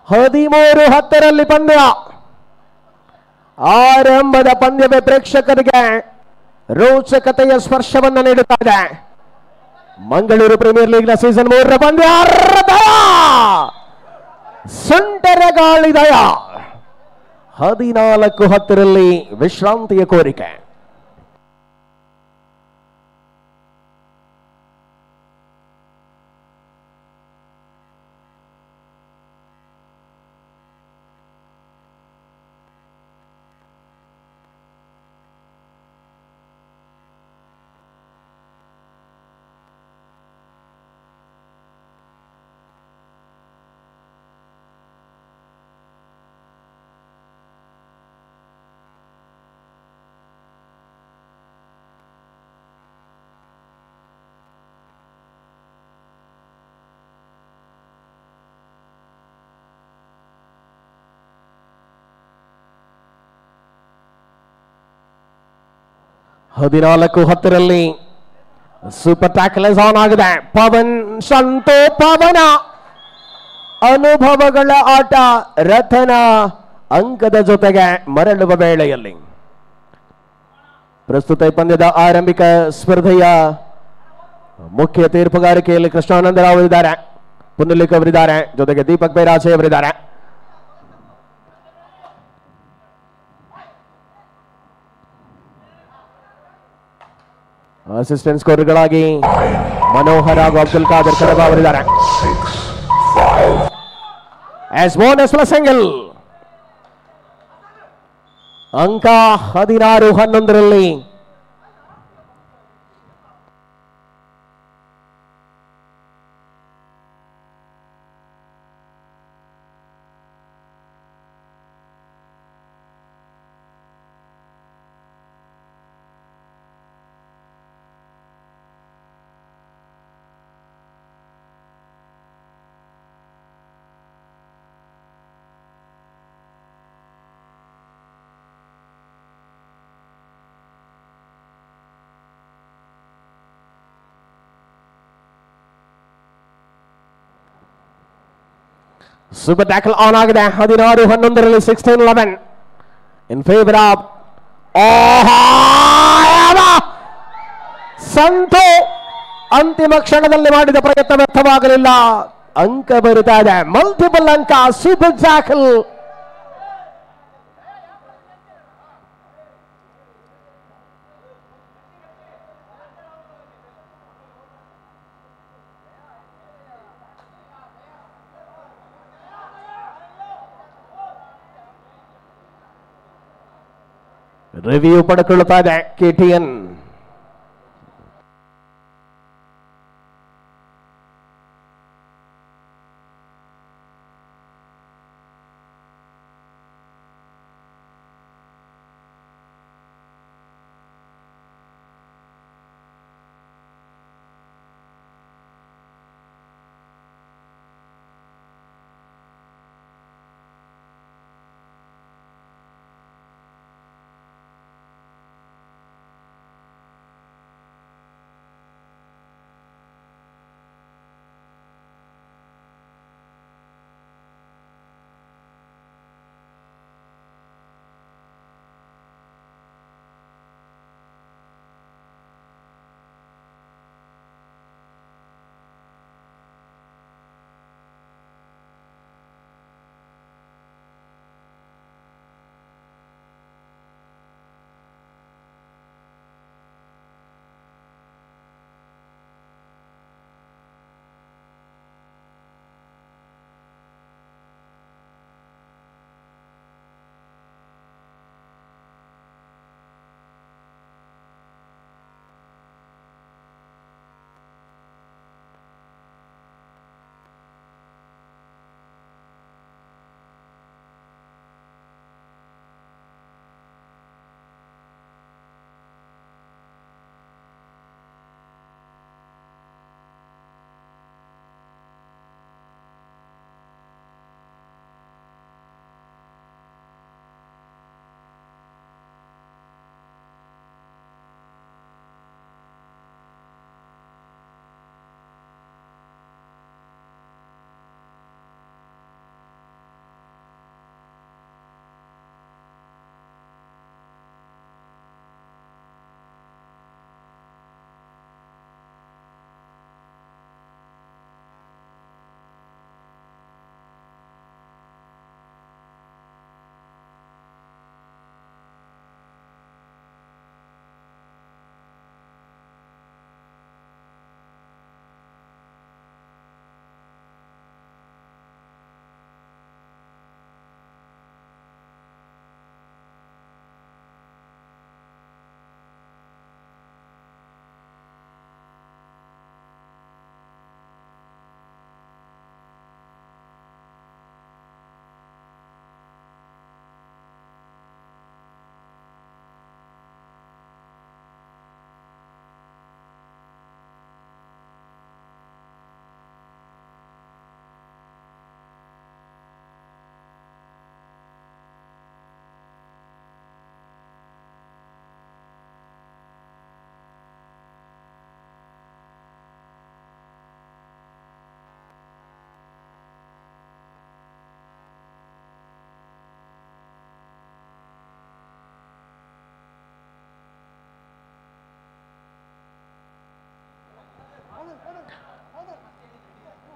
13-10 ಪಂದ್ಯ. ಆರಂಭದ ಪಂದ್ಯವೇ ಪ್ರೇಕ್ಷಕರಿಗೆ ರೋಚಕತೆಯ ಸ್ಪರ್ಶವನ್ನು ನೀಡುತ್ತಾ ಇದೆ. ಮಂಗಳೂರು ಪ್ರೀಮಿಯರ್ ಲೀಗ್ನ ಸೀಸನ್ 3 ಪಂದ್ಯ. ಸುಂಟರ ಗಾಳಿದಯ 14-10 ವಿಶ್ರಾಂತಿಯ ಕೋರಿಕೆ. ಹದಿನಾಲ್ಕು 10 ಸೂಪರ್ ಟ್ಯಾಕಲ್ ಆನ್ ಆಗಿದೆ. ಪವನ್ ಸಂತೋ ಪವನ ಅನುಭವಗಳ ಆಟ. ರಥನ ಅಂಕದ ಜೊತೆಗೆ ಮರಳುವ ವೇಳೆಯಲ್ಲಿ ಪ್ರಸ್ತುತ ಪಂದ್ಯದ ಆರಂಭಿಕ ಸ್ಪರ್ಧೆಯ ಮುಖ್ಯ ತೀರ್ಪುಗಾರಿಕೆಯಲ್ಲಿ ಕೃಷ್ಣಾನಂದರಾವ್ ಅವರಿದ್ದಾರೆ, ಪುಂಡಲಿಕ್ ಅವರಿದ್ದಾರೆ, ಜೊತೆಗೆ ದೀಪಕ್ ಬೇರಾಜೆ ಅವರಿದ್ದಾರೆ. ಅಸಿಸ್ಟೆಂಟ್ ಸ್ಕೋರ್ಗಳಾಗಿ ಮನೋಹರ್ ಹಾಗೂ ಅಬ್ದುಲ್ ಖಾದರ್ ಕಡಬ ಅವರಿದ್ದಾರೆ. 6, 5. ಆಸ್ ಬೋನಸ್ ಪ್ಲಸ್ ಸಿಂಗಲ್ ಅಂಕ 16-11. ಸೂಪರ್ ಟ್ಯಾಕಲ್ ಆನ್ ಆಗಿದೆ. 16-11 16-11 ಇನ್ ಫೇವರ್ ಆಫ್ ಸಂತೋ. ಅಂತಿಮ ಕ್ಷಣದಲ್ಲಿ ಮಾಡಿದ ಪ್ರಯತ್ನ ವ್ಯರ್ಥವಾಗಲಿಲ್ಲ. ಅಂಕ ಬರುತ್ತಾ ಇದೆ. ಮಲ್ಟಿಪಲ್ ಅಂಕ. Super tackle. ರಿವ್ಯೂ ಪಡೆದುಕೊಳ್ಳುತ್ತಾ ಇದೆ KTN.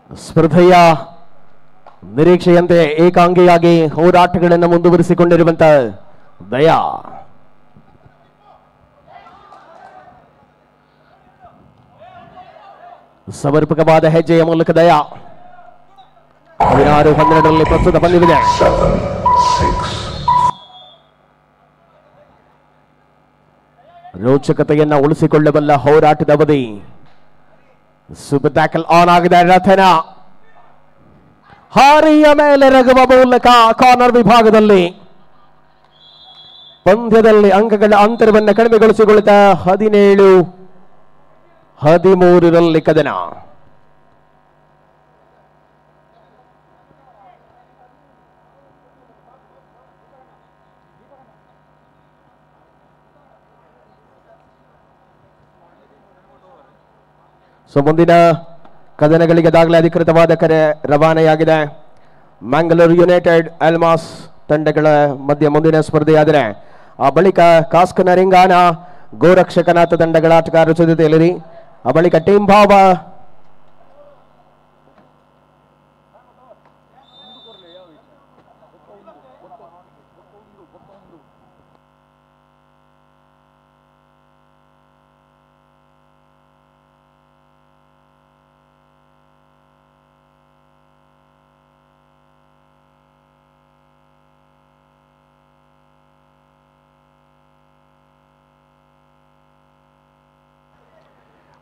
ಸ್ಪರ್ಧೆಯ ನಿರೀಕ್ಷೆಯಂತೆ ಏಕಾಂಗಿಯಾಗಿ ಹೋರಾಟಗಳನ್ನು ಮುಂದುವರಿಸಿಕೊಂಡಿರುವಂತ ದಯಾ ಸಮರ್ಪಕವಾದ ಹೆಜ್ಜೆಯ ಮೂಲಕ ದಯಾ 16-12ರಲ್ಲಿ ಪ್ರಸ್ತುತ ಪಂದ್ಯವಿದೆ. 7-6. ರೋಚಕತೆಯನ್ನ ಉಳಿಸಿಕೊಳ್ಳಬಲ್ಲ ಹೋರಾಟದ ಅವಧಿ. ಸೂಪರ್ ಟ್ಯಾಕಲ್ ಆನ್ ಆಗಿದೆ. ರಥನ ಹಾರಿಯ ಮೇಲೆ ರಗುವ ಮೂಲಕ ಕಾರ್ನರ್ ವಿಭಾಗದಲ್ಲಿ ಪಂದ್ಯದಲ್ಲಿ ಅಂಕಗಳ ಅಂತರವನ್ನು ಕಡಿಮೆಗೊಳಿಸಿಕೊಳ್ಳುತ್ತಾ 17-13ರಲ್ಲಿ ಕದನ. ಸೊ ಮುಂದಿನ ಕದನಗಳಿಗೆ ದಾಖಲೆ ಅಧಿಕೃತವಾದ ಕರೆ ರವಾನೆಯಾಗಿದೆ. ಮ್ಯಾಂಗ್ಳೂರು ಯುನೈಟೆಡ್ ಎಲ್ಮಾಸ್ ತಂಡಗಳ ಮಧ್ಯೆ ಮುಂದಿನ ಸ್ಪರ್ಧೆಯಾದರೆ ಆ ಬಳಿಕ ಕಾಸ್ಕ್ ನರಿಂಗಾನ ಗೋರಕ್ಷಕನಾಥ ತಂಡಗಳ ಆಟಗಾರರ ಜೊತೆಯಲ್ಲಿರಿ. ಆ ಬಳಿಕ ಟೀಮ್ ಭಾವ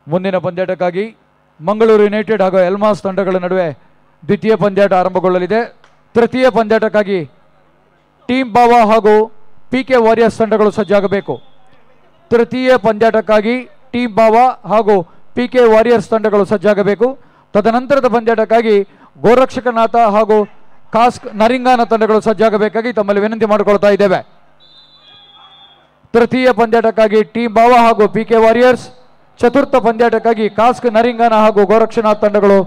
ಮುಂದಿನ ಪಂದ್ಯಾಟಕ್ಕಾಗಿ ಮಂಗಳೂರು ಯುನೈಟೆಡ್ ಹಾಗೂ ಎಲ್ಮಾಸ್ ತಂಡಗಳ ನಡುವೆ ದ್ವಿತೀಯ ಪಂದ್ಯಾಟ ಆರಂಭಗೊಳ್ಳಲಿದೆ. ತೃತೀಯ ಪಂದ್ಯಾಟಕ್ಕಾಗಿ ಟೀಮ್ ಬಾವಾ ಹಾಗೂ ಪಿಕೆ ವಾರಿಯರ್ಸ್ ತಂಡಗಳು ಸಜ್ಜಾಗಬೇಕು. ತೃತೀಯ ಪಂದ್ಯಾಟಕ್ಕಾಗಿ ಟೀಮ್ ಬಾವಾ ಹಾಗೂ ಪಿಕೆ ವಾರಿಯರ್ಸ್ ತಂಡಗಳು ಸಜ್ಜಾಗಬೇಕು. ತದನಂತರದ ಪಂದ್ಯಾಟಕ್ಕಾಗಿ ಗೋರಕ್ಷಕನಾಥ ಹಾಗೂ ಕಾಸ್ಕ್ ನರಿಂಗಾನ ತಂಡಗಳು ಸಜ್ಜಾಗಬೇಕಾಗಿ ತಮ್ಮಲ್ಲಿ ವಿನಂತಿ ಮಾಡಿಕೊಳ್ತಾ ಇದ್ದೇವೆ. ತೃತೀಯ ಪಂದ್ಯಾಟಕ್ಕಾಗಿ ಟೀಮ್ ಬಾವಾ ಹಾಗೂ ಪಿಕೆ ವಾರಿಯರ್ಸ್, ಚತುರ್ಥ ಪಂದ್ಯಾಟಕ್ಕಾಗಿ ಕಾಸ್ಕ್ ನರಿಂಗಾನ ಹಾಗೂ ಗೋರಕ್ಷನಾಥ್ ತಂಡಗಳು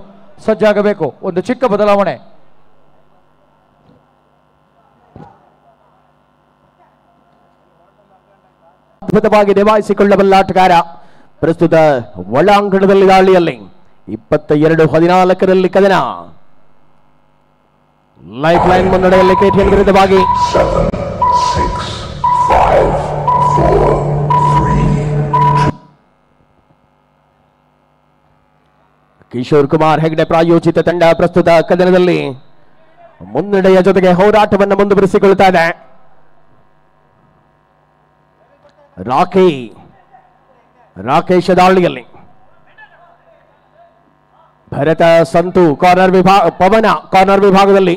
ಸಜ್ಜಾಗಬೇಕು. ಒಂದು ಚಿಕ್ಕ ಬದಲಾವಣೆ. ಅದ್ಭುತವಾಗಿ ನಿಭಾಯಿಸಿಕೊಳ್ಳಬಲ್ಲ ಆಟಗಾರ. ಪ್ರಸ್ತುತ ಒಳಾಂಗಣದಲ್ಲಿ ದಾಳಿಯಲ್ಲಿ 22-14ರಲ್ಲಿ ಕದನ. ಲೈಫ್ ಲೈನ್ ಮುನ್ನಡೆಯಲ್ಲಿ ಕೆಟಿಎನ್ ವಿರುದ್ಧವಾಗಿ 7, 6, 5, 4, 3. ಕಿಶೋರ್ ಕುಮಾರ್ ಹೆಗ್ಡೆ ಪ್ರಾಯೋಜಿತ ತಂಡ ಪ್ರಸ್ತುತ ಕದನದಲ್ಲಿ ಮುನ್ನಡೆಯ ಜೊತೆಗೆ ಹೋರಾಟವನ್ನು ಮುಂದುವರಿಸಿಕೊಳ್ತಾ ಇದೆ. ರಾಕೇಶ್ ದಾಳಿಯಲ್ಲಿ ಭರತ ಸಂತು ಪವನ ಕಾರ್ನರ್ ವಿಭಾಗದಲ್ಲಿ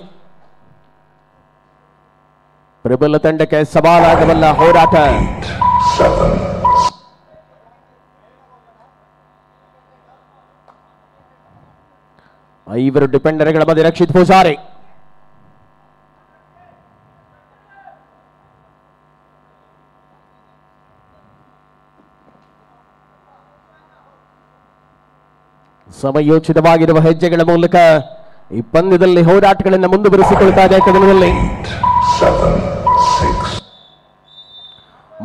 ಪ್ರಬಲ ತಂಡಕ್ಕೆ ಸವಾಲಾಗಬಲ್ಲ ಹೋರಾಟ. 7, ಐವರು ಡಿಫೆಂಡರ್ಗಳ ಮಧ್ಯೆ ರಕ್ಷಿತ್ ಪೂಜಾರಿ. ಸಮಯೋಚಿತವಾಗಿರುವ ಹೆಜ್ಜೆಗಳ ಮೂಲಕ ಈ ಪಂದ್ಯದಲ್ಲಿ ಹೋರಾಟಗಳನ್ನು ಮುಂದುವರಿಸಿಕೊಳ್ತಾ ಇದೆ. ಕದನದಲ್ಲಿ 7, 6.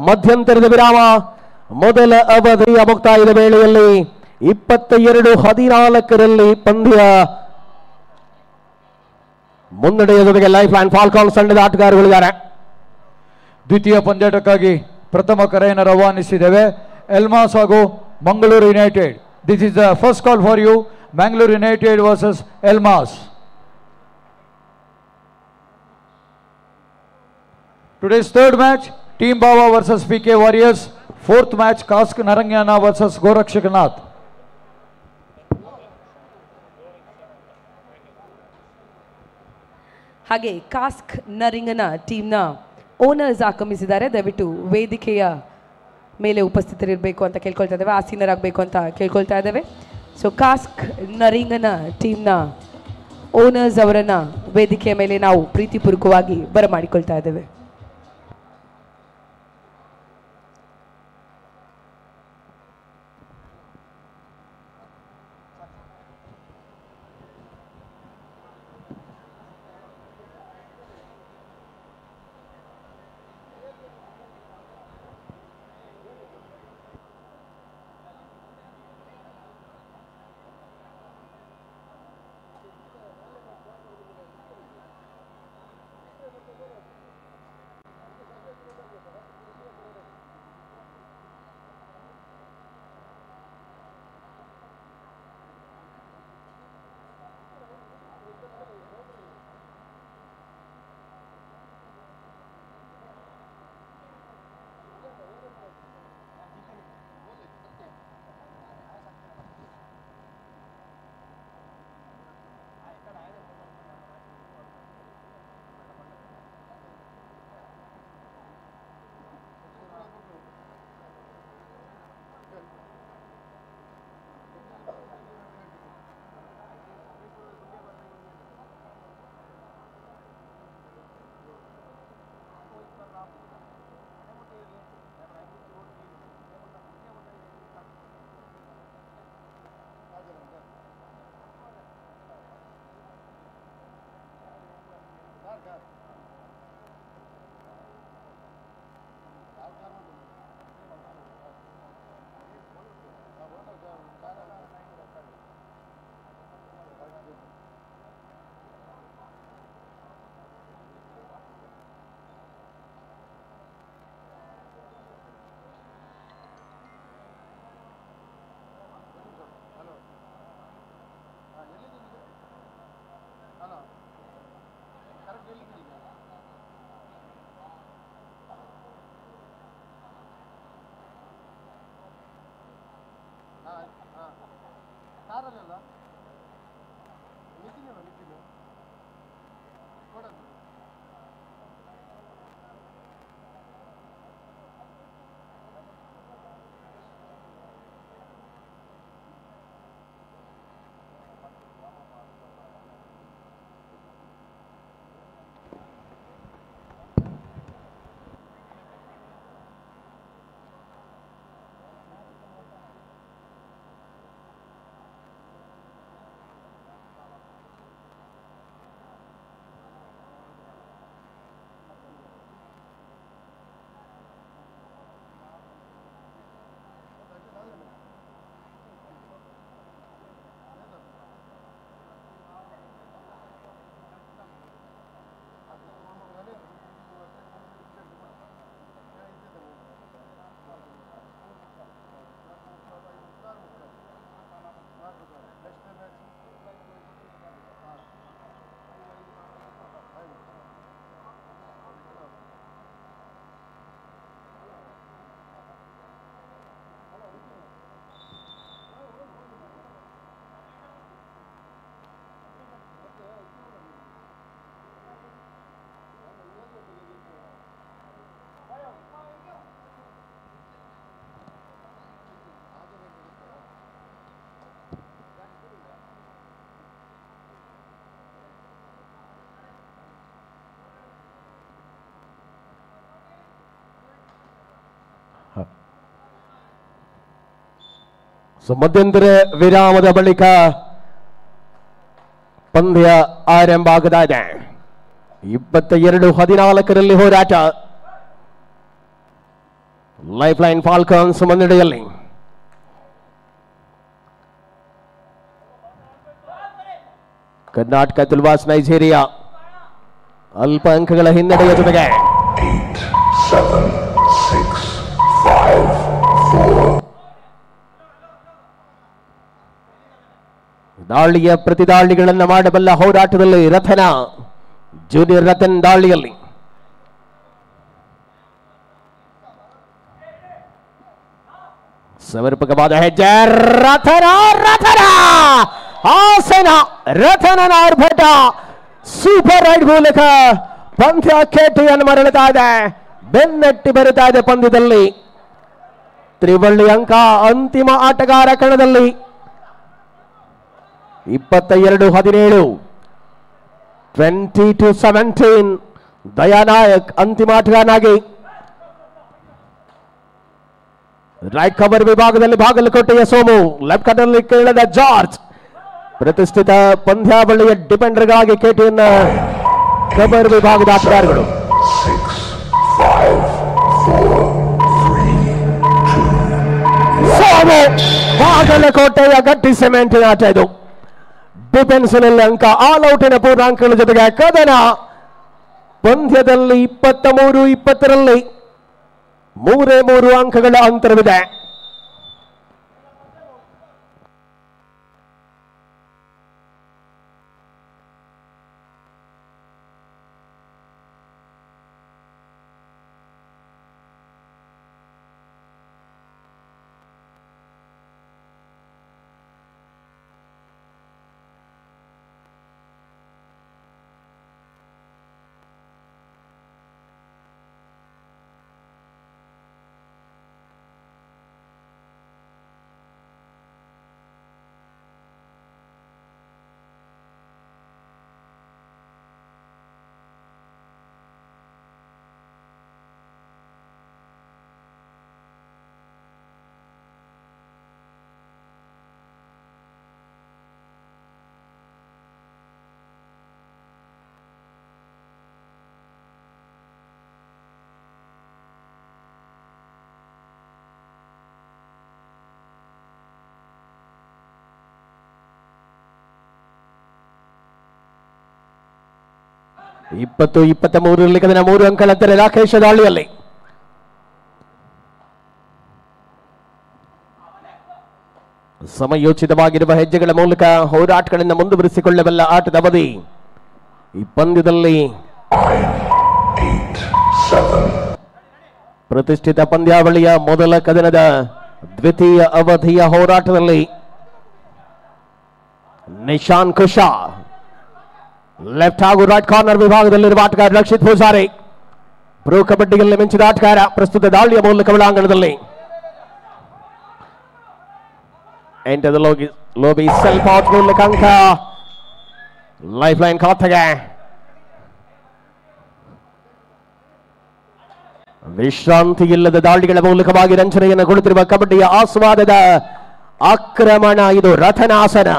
ಮಧ್ಯಂತರದ ವಿರಾಮ. ಮೊದಲ ಅವಧಿಯ ಮುಕ್ತಾಯದ ವೇಳೆಯಲ್ಲಿ 22-14ರಲ್ಲಿ ಪಂದ್ಯ ಮುನ್ನಡೆಯ ಜೊತೆಗೆ ಲೈಫ್ ಲೈನ್ ಫಾಲ್ಕಾನ್ಸ್ ತಂಡದ ಆಟಗಾರಗಳಿದ್ದಾರೆ. ದ್ವಿತೀಯ ಪಂದ್ಯಾಟಕ್ಕಾಗಿ ಪ್ರಥಮ ಕರೆಯನ್ನು ರವಾನಿಸಿದ್ದೇವೆ. ಎಲ್ಮಾಸ್ ಹಾಗೂ Mangaluru United. This is the first call for you. Mangaluru United versus ಎಲ್ಮಾಸ್. Today's third match, Team Bawa versus PK Warriors. Fourth match, Kask Narangana versus Gorakshakanath. ಹಾಗೆ ಕಾಸ್ಕ್ ನರಿಂಗನ ಟೀಮ್ನ ಓನರ್ಸ್ ಆಗಮಿಸಿದ್ದಾರೆ. ದಯವಿಟ್ಟು ವೇದಿಕೆಯ ಮೇಲೆ ಉಪಸ್ಥಿತರಿರಬೇಕು ಅಂತ ಕೇಳ್ಕೊಳ್ತಾ ಇದ್ದೇವೆ, ಆಸೀನರಾಗಬೇಕು ಅಂತ ಕೇಳ್ಕೊಳ್ತಾ ಇದ್ದೇವೆ. ಸೊ ಕಾಸ್ಕ್ ನರಿಂಗನ ಟೀಮ್ನ ಓನರ್ಸ್ ಅವರನ್ನು ವೇದಿಕೆಯ ಮೇಲೆ ನಾವು ಪ್ರೀತಿಪೂರ್ವಕವಾಗಿ ಬರಮಾಡಿಕೊಳ್ತಾ ಇದ್ದೇವೆ. ಮಧ್ಯಂತರ ವಿರಾಮದ ಬಳಿಕ ಪಂದ್ಯ ಆರಂಭ ಆಗ್ತಾ ಇದೆ. 22-14 ಹೋರಾಟ. ಲೈಫ್ ಲೈನ್ ಫಾಲ್ಕನ್ಸ್ ಮುನ್ನಡೆಯಲ್ಲಿ. ಕರ್ನಾಟಕ ತುಲ್ವಾಸ್ ನೈಜೀರಿಯಾ ಅಲ್ಪ ಅಂಕಗಳ ಹಿನ್ನಡೆಯ ಜೊತೆಗೆ 8, 7, 6, 5, 4. ದಾಳಿಯ ಪ್ರತಿದಾಳಿಗಳನ್ನು ಮಾಡಬಲ್ಲ ಹೋರಾಟದಲ್ಲಿ ರಥನ ಜೂನಿಯರ್ ರತನ್ ದಾಳಿಯಲ್ಲಿ ಸಮರ್ಪಕವಾದ ಹೆಜ್ಜೆ. ರಥನ ಹಾಸನ ರಥನನ ಆರ್ಭಟ ಸೂಪರ್ ರೈಡ್ ಮೂಲಕ ಪಂದ್ಯ ಕೆಟಿಯನ್ನು ಮರಳುತ್ತಾ ಇದೆ. ಬೆನ್ನಟ್ಟಿ ಬರುತ್ತಾ ಇದೆ ಪಂದ್ಯದಲ್ಲಿ. ತ್ರಿವಳ್ಳಿ ಅಂಕ. ಅಂತಿಮ ಆಟಗಾರ ಕಣದಲ್ಲಿ 22-17, 20-17. ದಯಾನಾಯಕ್ ಅಂತಿಮ ಆಟಗಾರನಾಗಿ. ರೈಟ್ ಕವರ್ ವಿಭಾಗದಲ್ಲಿ ಬಾಗಲಕೋಟೆಯ ಸೋಮು, ಲೆಫ್ಟ್ ಕಾರ್ನರ್ನಲ್ಲಿ ಕೇರಳದ ಜಾರ್ಜ್. ಪ್ರತಿಷ್ಠಿತ ಪಂದ್ಯಾವಳಿಯ ಡಿಪೆಂಡರ್ಗಾಗಿ ಕೆಟಿಎನ್ ಕವರ್ ವಿಭಾಗದ ಆಟಗಾರಗಳು. 6, 5, 4, 3, 2. ಸೋಮು ಬಾಗಲಕೋಟೆಯ ಗಟ್ಟಿ ಸಿಮೆಂಟಿನ ಆಟ ಇದು. ಡಿಫೆನ್ಸ್ನಲ್ಲಿ ಅಂಕ, ಆಲ್ ಔಟಿನ ಪೂರ್ಣಾಂಕಗಳ ಜೊತೆಗೆ ಕದನ. ಪಂದ್ಯದಲ್ಲಿ 23-20ರಲ್ಲಿ 3 ಅಂಕಗಳ ಅಂತರವಿದೆ. 20-23 ಕದನ 3 ಅಂಕಗಳ ಅಂತರ ರಾಕೇಶ್ ದಾಳಿಯಲ್ಲಿ. ಸಮಯೋಚಿತವಾಗಿರುವ ಹೆಜ್ಜೆಗಳ ಮೂಲಕ ಹೋರಾಟಗಳನ್ನು ಮುಂದುವರಿಸಿಕೊಳ್ಳಬಲ್ಲ ಆಟದ ಅವಧಿ ಈ ಪಂದ್ಯದಲ್ಲಿ. 9, 8, 7. ಪ್ರತಿಷ್ಠಿತ ಪಂದ್ಯಾವಳಿಯ ಮೊದಲ ಕದನದ ದ್ವಿತೀಯ ಅವಧಿಯ ಹೋರಾಟದಲ್ಲಿ ನಿಶಾನ್ ಕುಶಾ ಲೆಫ್ಟ್ ಹಾಗೂ ರೈಟ್ ಕಾರ್ನರ್ ವಿಭಾಗದಲ್ಲಿರುವ ಆಟಗಾರ ರಕ್ಷಿತ್ ಪೂಜಾರಿ ಪ್ರೋ ಕಬಡ್ಡಿಯಲ್ಲಿ ಮಿಂಚಿದ ಆಟಗಾರ. ಪ್ರಸ್ತುತ ದಾಳಿಯ ಮೂಲಕ ಒಳಾಂಗಣದಲ್ಲಿ ಎಂಟರ್ ಲೋಬಿ ಸೆಲ್ಫ್ ಔಟ್ ಮೂಲಕ ಅಂಕ. ಲೈಫ್ ಲೈನ್ ಖಾತೆಗೆ ವಿಶ್ರಾಂತಿ ಇಲ್ಲದ ದಾಳಿಗಳ ಮೂಲಕವಾಗಿ ರಂಜನೆಯನ್ನು ಕೊಡುತ್ತಿರುವ ಕಬಡ್ಡಿಯ ಆಸ್ವಾದದ ಆಕ್ರಮಣ. ಇದು ರಥನಾಸನ.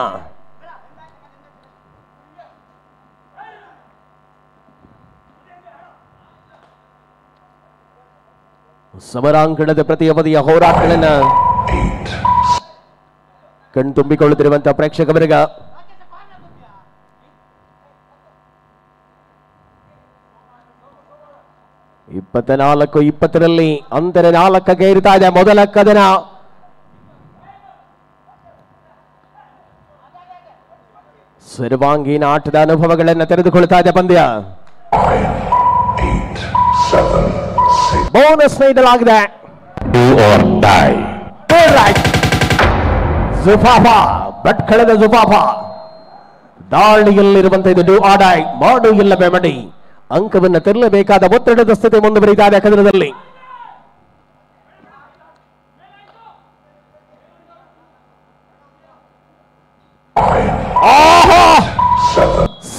ಸಮರಾಂಗಣದ ಪ್ರತಿ ಅವಧಿಯ ಹೋರಾಟಗಳನ್ನು ಕಣ್ತುಂಬಿಕೊಳ್ಳುತ್ತಿರುವಂತಹ ಪ್ರೇಕ್ಷಕ ವರ್ಗ. ಇಪ್ಪತ್ತ 20 ಅಂತರ 4ಕ್ಕೆ ಇರ್ತಾ ಇದೆ ಮೊದಲ ಕದನ. ಸರ್ವಾಂಗೀಣ ಆಟದ ಅನುಭವಗಳನ್ನು ತೆರೆದುಕೊಳ್ತಾ ಇದೆ ಪಂದ್ಯ. 9, 8, 7, 6. ಬೋನಸ್ ನೀಡಲಾಗಿದೆ. Do or die. ಜುಫಾಫಾ ಭಟ್ಕಳದ ಜುಫಾಫಾ ದಾಳಿಯಲ್ಲಿರುವಂತಹ ಇದು ಡೂ ಆರ್ ಡೈ, ಮಾಡು ಇಲ್ಲವೇ ಮಡಿ. ಅಂಕವನ್ನು ತರಲೇಬೇಕಾದ ಒತ್ತಡದ ಸ್ಥಿತಿ ಮುಂದುವರಿತಾ ಇದೆ ಕದನದಲ್ಲಿ.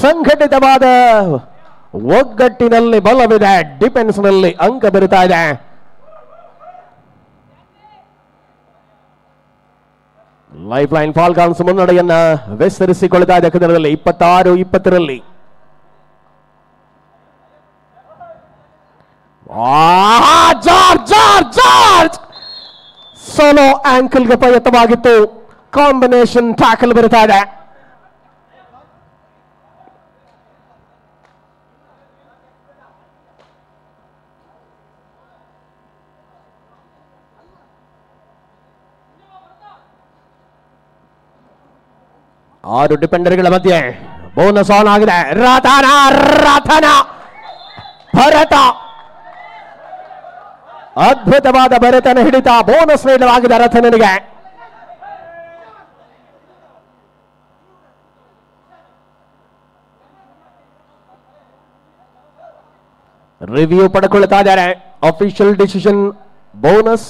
ಸಂಘಟಿತವಾದ ಒಗ್ಗಟ್ಟಿನಲ್ಲಿ ಬಲವಿದೆ. ಡಿಫೆನ್ಸ್ ನಲ್ಲಿ ಅಂಕ ಬರುತ್ತಾ ಇದೆ. ಲೈಫ್ ಲೈನ್ ಫಾಲ್ಕಾನ್ಸ್ ಮುನ್ನಡೆಯನ್ನ ವಿಸ್ತರಿಸಿಕೊಳ್ತಾ ಇದೆ ಕದನದಲ್ಲಿ 26-20. ಜಾರ್ಜ್ ಸೋಲೋ ಆಂಕಲ್ಗೆ ಪ್ರಯತ್ನವಾಗಿತ್ತು. ಕಾಂಬಿನೇಷನ್ ಟ್ಯಾಕಲ್ ಬರುತ್ತಾ ಇದೆ. ಆರು ಡಿಫೆಂಡರ್ಗಳ ಮಧ್ಯೆ ಬೋನಸ್ ಆನ್ ಆಗಿದೆ. ರಥನ ಭರತ ಅದ್ಭುತವಾದ ಭರತನ ಹಿಡಿತ. ಬೋನಸ್ ನೀಡಲಾಗಿದೆ ರಥನಿಗೆ. ರಿವ್ಯೂ ಪಡ್ಕೊಳ್ತಾ ಇದ್ದಾರೆ. Official decision bonus.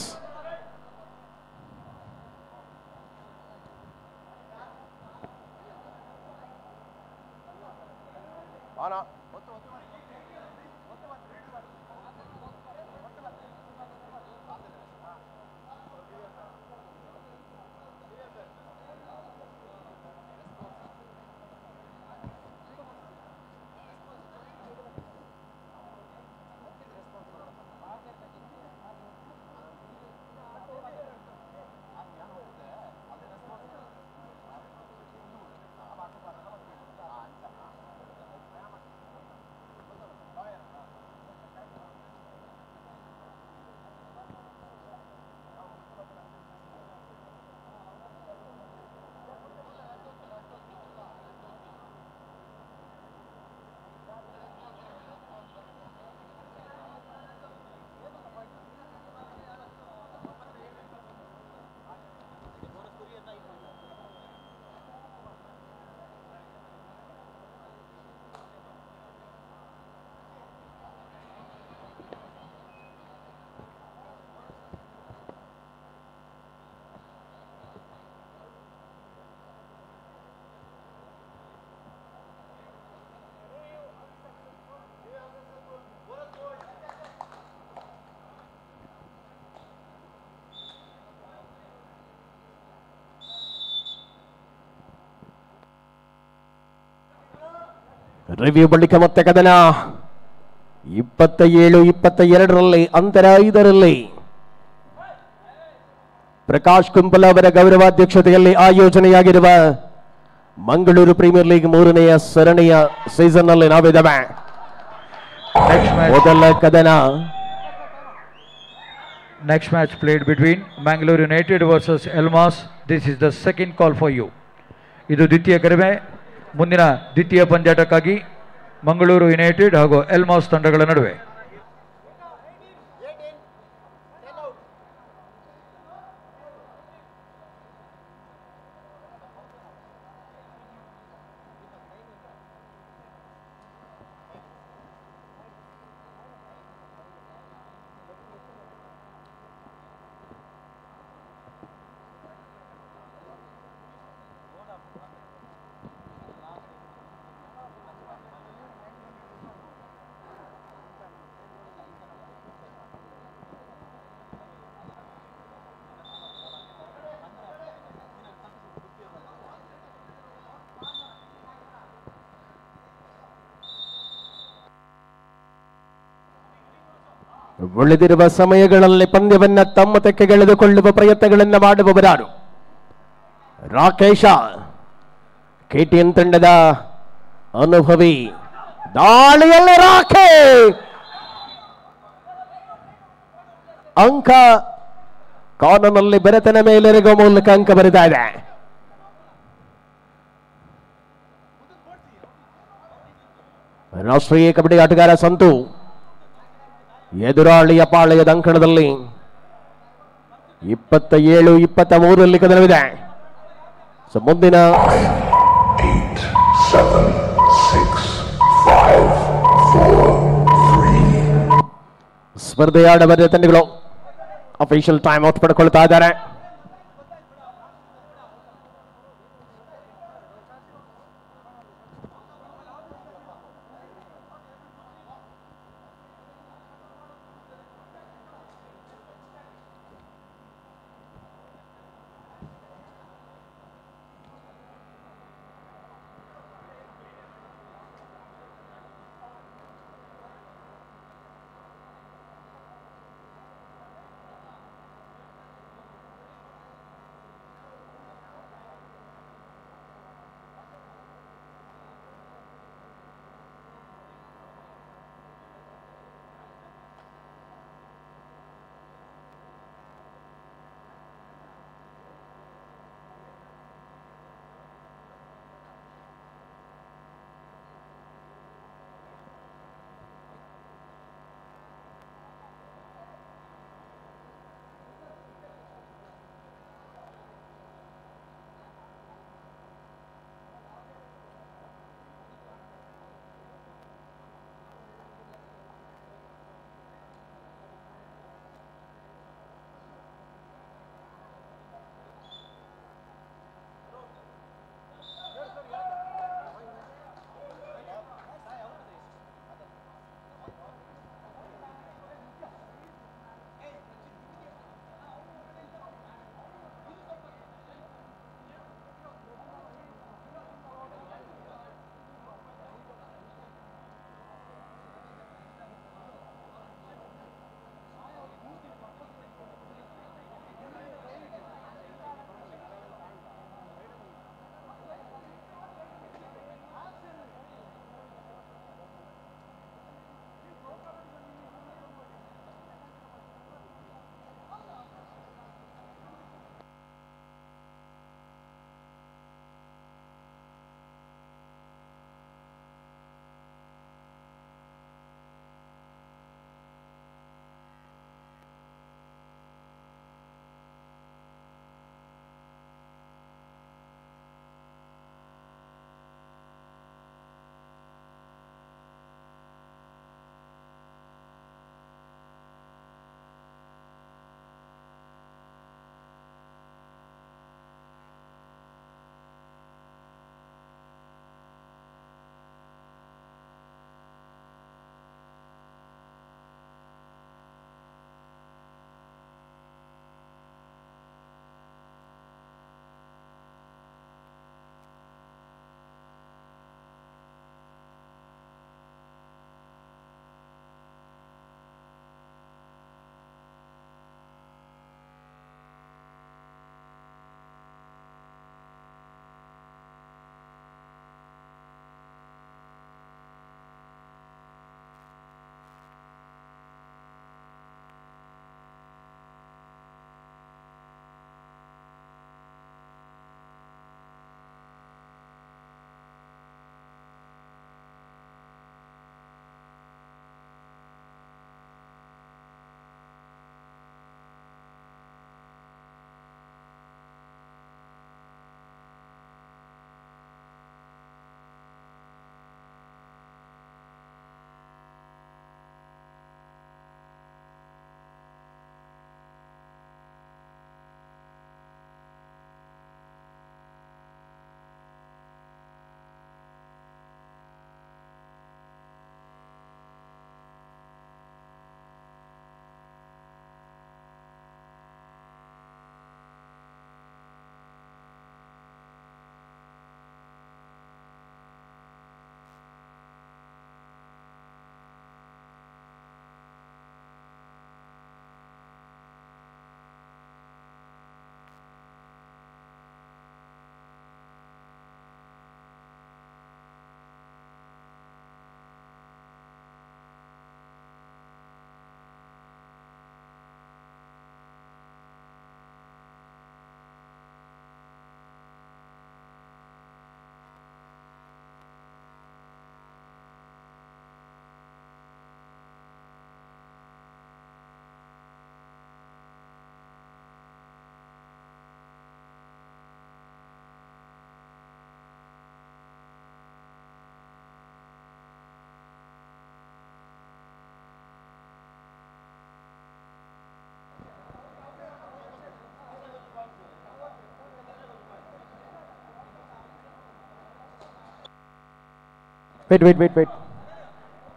ರಿವ್ಯೂ ಬಳಿಕ ಮತ್ತೆ ಕದನ 27-22 ಅಂತರ 5ರಲ್ಲಿ ಪ್ರಕಾಶ್ ಕುಂಪಲ ಅವರ ಗೌರವಾಧ್ಯಕ್ಷತೆಯಲ್ಲಿ ಆಯೋಜನೆಯಾಗಿರುವ ಮಂಗಳೂರು ಪ್ರೀಮಿಯರ್ ಲೀಗ್ 3ನೇ ಸರಣಿಯ ಸೀಸನ್ ನಲ್ಲಿ ನಾವಿದ್ದೇವೆ. Next match. ಮೊದಲ ಕದನ. Next match played between Mangalore United versus Elmas. This is the second call for you. ಇದು ದ್ವಿತೀಯ ಕರೆವೆ. ಮುಂದಿನ ದ್ವಿತೀಯ ಪಂದ್ಯಾಟಕ್ಕಾಗಿ ಮಂಗಳೂರು ಯುನೈಟೆಡ್ ಹಾಗೂ ಎಲ್ಮಾಸ್ ತಂಡಗಳ ನಡುವೆ. ಉಳಿದಿರುವ ಸಮಯಗಳಲ್ಲಿ ಪಂದ್ಯವನ್ನ ತಮ್ಮ ತೆಕ್ಕೆಗೆಳೆದುಕೊಳ್ಳುವ ಪ್ರಯತ್ನಗಳನ್ನು ಮಾಡುವವರಾರು? ರಾಕೇಶ, ಕೆಟಿಎನ್ ತಂಡದ ಅನುಭವಿ. ದಾಳಿಯಲ್ಲಿ ರಾಖೆ ಅಂಕ ಕಾನೂನಲ್ಲಿ ಬೆರೆತನ ಮೇಲೆರಗುವ ಮೂಲಕ ಅಂಕ ಬರಿತಾ ಇದೆ. ರಾಷ್ಟ್ರೀಯ ಕಬಡ್ಡಿ ಆಟಗಾರ ಸಂತು ಎದುರಾಳಿಯ ಪಾಳೆಯದ ಅಂಕಣದಲ್ಲಿ 27-23 ಕದನವಿದೆ. ಮುಂದಿನ 8, 7, 6, 5, 4, 3. ಸ್ಪರ್ಧೆಯಾಡಬಾರದ ತಂಡಗಳು ಅಫಿಷಿಯಲ್ ಟೈಮ್ ಔಟ್ ಪಡ್ಕೊಳ್ತಾ ಇದ್ದಾರೆ. Wait.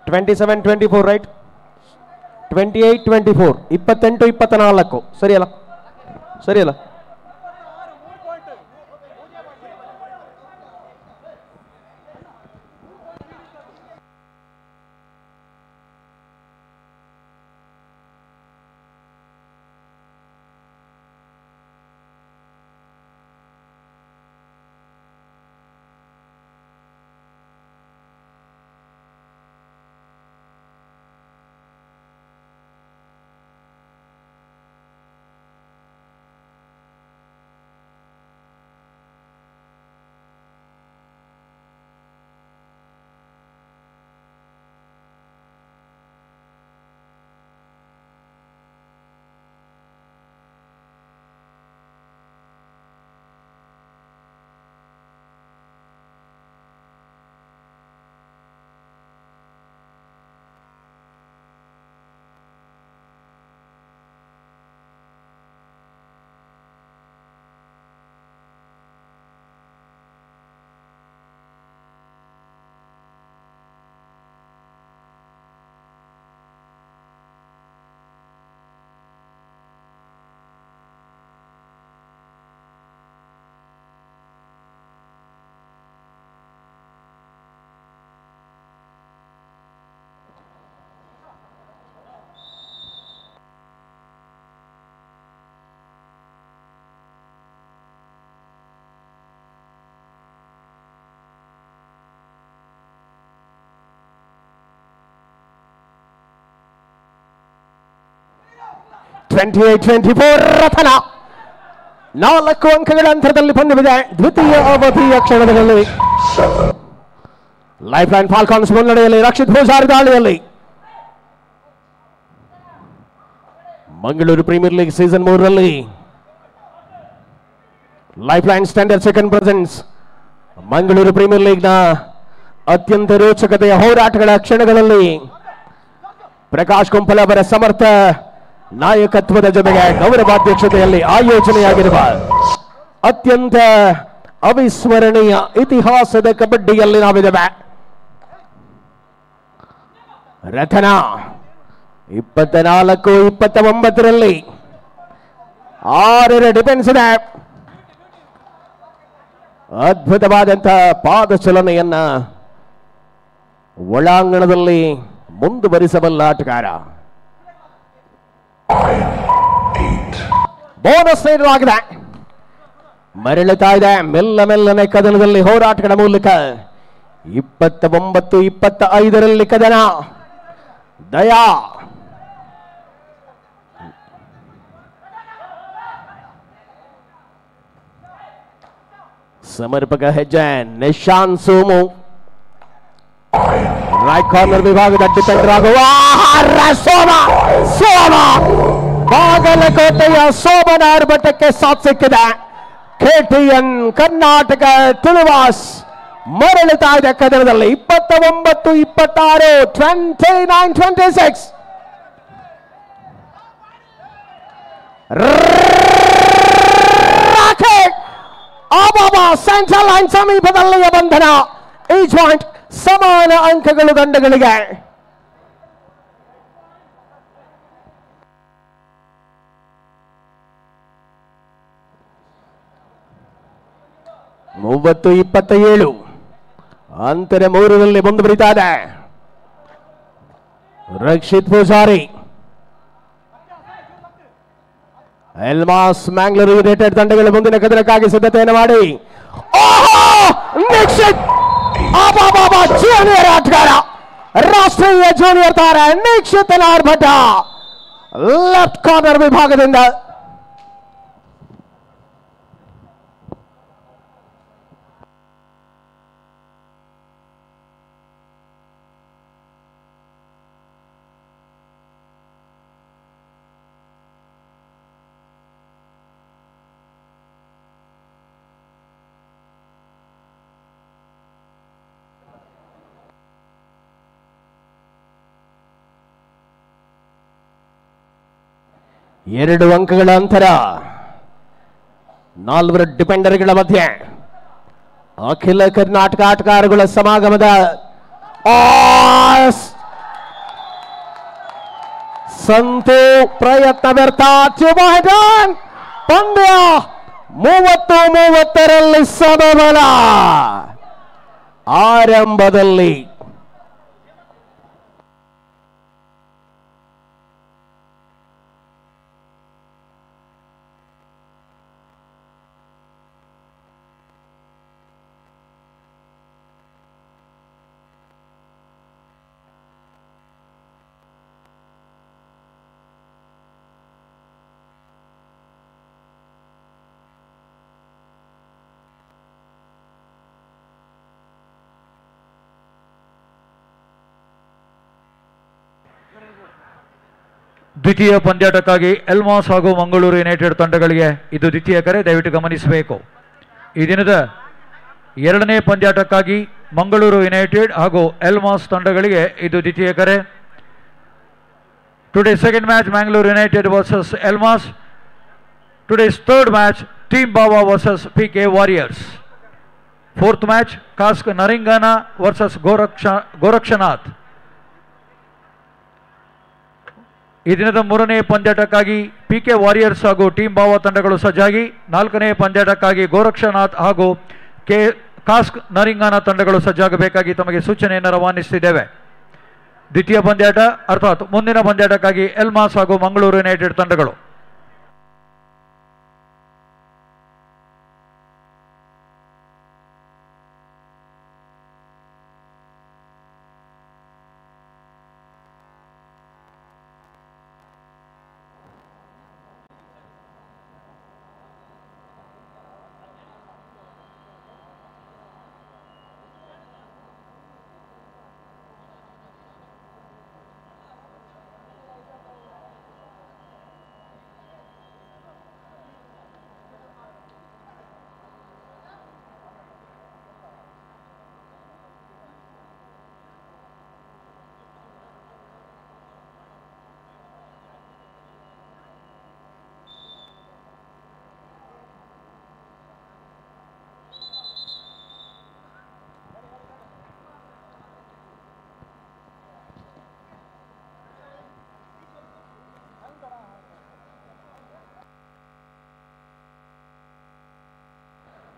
27-24, right? 28-24. 28-24. ಸರಿಯಲ್ಲ? ರಥನ 4 ಅಂಕಗಳ ಅಂತರದಲ್ಲಿ ಪಂದ್ಯವಿದೆ. ದ್ವಿತೀಯ ಅವಧಿಯ ಕ್ಷಣದಲ್ಲಿ ಲೈಫ್ ಲೈನ್ ಫಾಲ್ಕಾನ್ಸ್ ಮುನ್ನಡೆಯಲ್ಲಿ, ರಕ್ಷಿತ್ ಪೂಜಾರಿ ದಾಳಿಯಲ್ಲಿ. ಮಂಗಳೂರು ಪ್ರೀಮಿಯರ್ ಲೀಗ್ ಸೀಸನ್ 3ರಲ್ಲಿ life line standard second presence. Mangaluru Premier ಲೀಗ್ನ ಅತ್ಯಂತ ರೋಚಕತೆಯ ಹೋರಾಟಗಳ ಕ್ಷಣಗಳಲ್ಲಿ ಪ್ರಕಾಶ್ ಕುಂಪಲ ಅವರ ಸಮರ್ಥ ನಾಯಕತ್ವದ ಜೊತೆಗೆ ಗೌರವಾಧ್ಯಕ್ಷತೆಯಲ್ಲಿ ಆಯೋಜನೆಯಾಗಿರುವ ಅತ್ಯಂತ ಅವಿಸ್ಮರಣೀಯ ಇತಿಹಾಸದ ಕಬಡ್ಡಿಯಲ್ಲಿ ನಾವಿದ್ದೇವೆ. ರಥನ 24-29ರಲ್ಲಿ 6 ಡಿಫೆನ್ಸ್ ಇದೆ. ಅದ್ಭುತವಾದಂತಹ ಪಾದಚಲನೆಯನ್ನ ಒಳಾಂಗಣದಲ್ಲಿ ಮುಂದುವರಿಸಬಲ್ಲ ಆಟಗಾರ. ಬೋನಸ್ ನೀಡಲಾಗಿದೆ. ಮರಳುತ್ತಾ ಇದೆ ಮೆಲ್ಲನೆ ಕದನದಲ್ಲಿ ಹೋರಾಟಗಳ ಮೂಲಕ. 29-25ರಲ್ಲಿ ಕದನ. ದಯಾ ಸಮರ್ಪಕ ಹೆಜ್ಜೆ. ನಿಶಾಂತ್ ಸೋಮು ರೈಟ್ ಕಾರ್ನರ್ ವಿಭಾಗದ ಡಿಫೆಂಡರ್ ಆಗುವ ಸೋಮ ಬಾಗಲಕೋಟೆಯ ಸೋಮನ ಆರ್ಭಟಕ್ಕೆ ಸಾಥ್ ಸಿಕ್ಕಿದೆ. KTN ಕರ್ನಾಟಕ ತುಳುವಾಸ್ ಮರಳುತ್ತಾ ಇದೆ ಕದನದಲ್ಲಿ. 29-26, 29-26. ಸೆಂಟ್ರಲ್ ಲೈನ್ ಸಮೀಪದಲ್ಲಿಯ ಬಂಧನ. ಈ ಜಾಯಿಂಟ್ ಸಮಾನ ಅಂಕಗಳು ದಂಡಗಳಿಗೆ. ಮೂವತ್ತು 27 ಅಂತರ 3ರಲ್ಲಿ ಮುಂದುವರಿತಾ ಇದೆ. ರಕ್ಷಿತ್ ಪೂಜಾರಿ ಎಲ್ಮಾಸ್ ಮ್ಯಾಂಗ್ಳೂರು ಯುನೈಟೆಡ್ ತಂಡಗಳ ಮುಂದಿನ ಕದನಕ್ಕಾಗಿ ಸಿದ್ಧತೆಯನ್ನು ಮಾಡಿ. ಜೂನಿಯರ್ ಆಟಗಾರ, ರಾಷ್ಟ್ರೀಯ ಜೂನಿಯರ್ ತಾರೆ ನಿಕ್ಷಿತ್ ಆರ್ಭಟ ಲೆಫ್ಟ್ ಕಾರ್ನರ್ ವಿಭಾಗದಿಂದ. ಎರಡು ಅಂಕಗಳ ಅಂತರ 4 ಡಿಫೆಂಡರ್ಗಳ ಮಧ್ಯೆ. ಅಖಿಲ ಕರ್ನಾಟಕ ಆಟಗಾರಗಳ ಸಮಾಗಮದ ಸಂತು ಪ್ರಯತ್ನ ವ್ಯರ್ಥ. ಪಂದ್ಯ 30-30 ಸಮಬಲ ಆರಂಭದಲ್ಲಿ. ದ್ವಿತೀಯ ಪಂದ್ಯಾಟಕ್ಕಾಗಿ ಎಲ್ಮಾಸ್ ಹಾಗೂ ಮಂಗಳೂರು ಯುನೈಟೆಡ್ ತಂಡಗಳಿಗೆ ಇದು ದ್ವಿತೀಯ ಕರೆ, ದಯವಿಟ್ಟು ಗಮನಿಸಬೇಕು. ಈ ದಿನದ ಎರಡನೇ ಪಂದ್ಯಾಟಕ್ಕಾಗಿ ಮಂಗಳೂರು ಯುನೈಟೆಡ್ ಹಾಗೂ ಎಲ್ಮಾಸ್ ತಂಡಗಳಿಗೆ ಇದು ದ್ವಿತೀಯ ಕರೆ. Today second match Mangalore United versus Elmas. Today's third match Team Bawa versus PK Warriors. Fourth match Kask Naringana versus Gorakshanath. ಈ ದಿನದ ಮೂರನೇ ಪಂದ್ಯಾಟಕ್ಕಾಗಿ PK ವಾರಿಯರ್ಸ್ ಹಾಗೂ ಟೀಮ್ ಬಾವಾ ತಂಡಗಳು ಸಜ್ಜಾಗಿ, ನಾಲ್ಕನೇ ಪಂದ್ಯಾಟಕ್ಕಾಗಿ ಗೋರಕ್ಷನಾಥ್ ಹಾಗೂ ಕಾಸ್ಕ್ ನರಿಂಗಾನ ತಂಡಗಳು ಸಜ್ಜಾಗಬೇಕಾಗಿ ತಮಗೆ ಸೂಚನೆಯನ್ನು ರವಾನಿಸುತ್ತಿದ್ದೇವೆ. ದ್ವಿತೀಯ ಪಂದ್ಯಾಟ ಅರ್ಥಾತ್ ಮುಂದಿನ ಪಂದ್ಯಾಟಕ್ಕಾಗಿ ಎಲ್ಮಾಸ್ ಹಾಗೂ ಮಂಗಳೂರು ಯುನೈಟೆಡ್ ತಂಡಗಳು.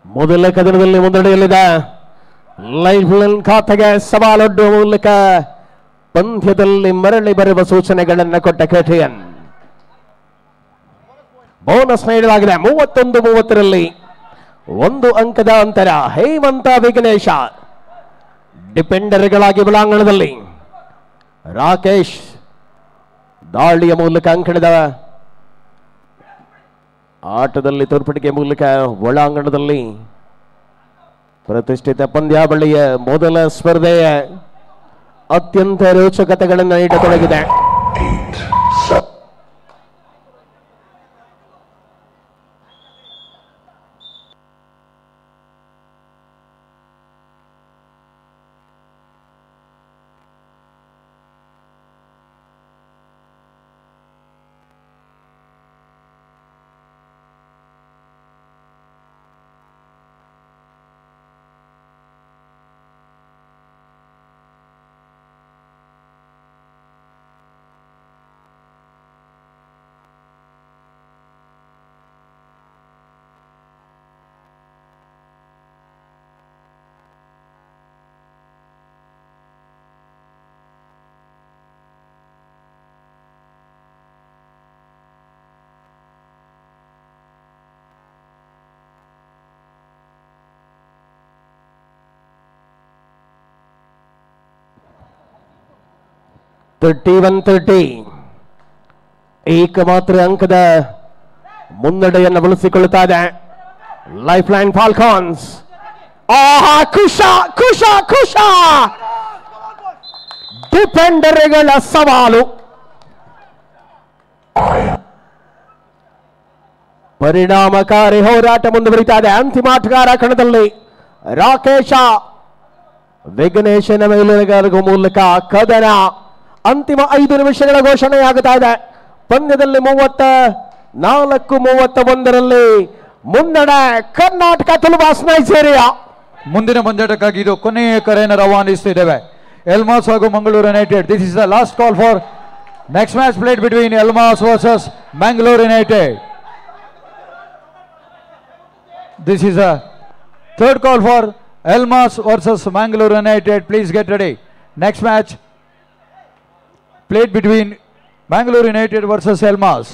ಮೊದಲ ಕದನದಲ್ಲಿ ಮುನ್ನಡೆಯಲ್ಲಿದೆ. ಲೈಫ್ ಲೈನ್ ಖಾತೆಗೆ ಸವಾಲೊಡ್ಡುವ ಮೂಲಕ ಪಂದ್ಯದಲ್ಲಿ ಮರಳಿ ಬರುವ ಸೂಚನೆಗಳನ್ನು ಕೊಟ್ಟ KTN. ಬೋನಸ್ ನೀಡಲಾಗಿದೆ. 31-30 1 ಅಂಕದ ಅಂತರ. ಹೇಮಂತ ವಿಘ್ನೇಶ ಡಿಪೆಂಡರ್ಗಳಾಗಿ ಒಳಾಂಗಣದಲ್ಲಿ, ರಾಕೇಶ್ ದಾಳಿಯ ಮೂಲಕ ಅಂಕಣದ ಆಟದಲ್ಲಿ ತೋರ್ಪಡಿಕೆ ಮೂಲಕ ಒಳಾಂಗಣದಲ್ಲಿ ಪ್ರತಿಷ್ಠಿತ ಪಂದ್ಯಾವಳಿಯ ಮೊದಲ ಸ್ಪರ್ಧೆಯ ಅತ್ಯಂತ ರೋಚಕತೆಗಳನ್ನು ನೀಡತೊಡಗಿದೆ. ಏಕಮಾತ್ರ ಅಂಕದ ಮುನ್ನಡೆಯನ್ನು ಬಳಸಿಕೊಳ್ಳುತ್ತಾ ಇದೆ ಲೈಫ್ ಲೈನ್ ಫಾಲ್ಕಾನ್ಸ್. ಖುಷ ಡಿಫೆಂಡರ್ಗಳ ಸವಾಲು. ಪರಿಣಾಮಕಾರಿ ಹೋರಾಟ ಮುಂದುವರಿತಾ ಇದೆ. ಅಂತಿಮ ಆಟಗಾರ ಕಣದಲ್ಲಿ ರಾಕೇಶ ವಿಘ್ನೇಶನ ಮೇಲುಗಾರಿಕೆ ಮೂಲಕ ಕದನ. ಅಂತಿಮ 5 ನಿಮಿಷಗಳ ಘೋಷಣೆಯಾಗುತ್ತಾ ಇದೆ. ಪಂದ್ಯದಲ್ಲಿ 34-31 ಮುನ್ನಡೆ ಕರ್ನಾಟಕ ತುಳುವಾಸ್ ನೈಜೀರಿಯಾ. ಮುಂದಿನ ಪಂದ್ಯಾಟಕ್ಕಾಗಿ ಇದು ಕೊನೆಯ ಕರೆಯನ್ನು ರವಾನಿಸುತ್ತಿದ್ದೇವೆ. ಎಲ್ಮಾಸ್ ಹಾಗೂ Mangaluru United. This is the last call for next match played between ಎಲ್ಮಾಸ್ versus Mangaluru United. This is the third call for ಎಲ್ಮಾಸ್ versus Mangaluru United. Please get ready. Next match played between Bangalore United versus Elmas.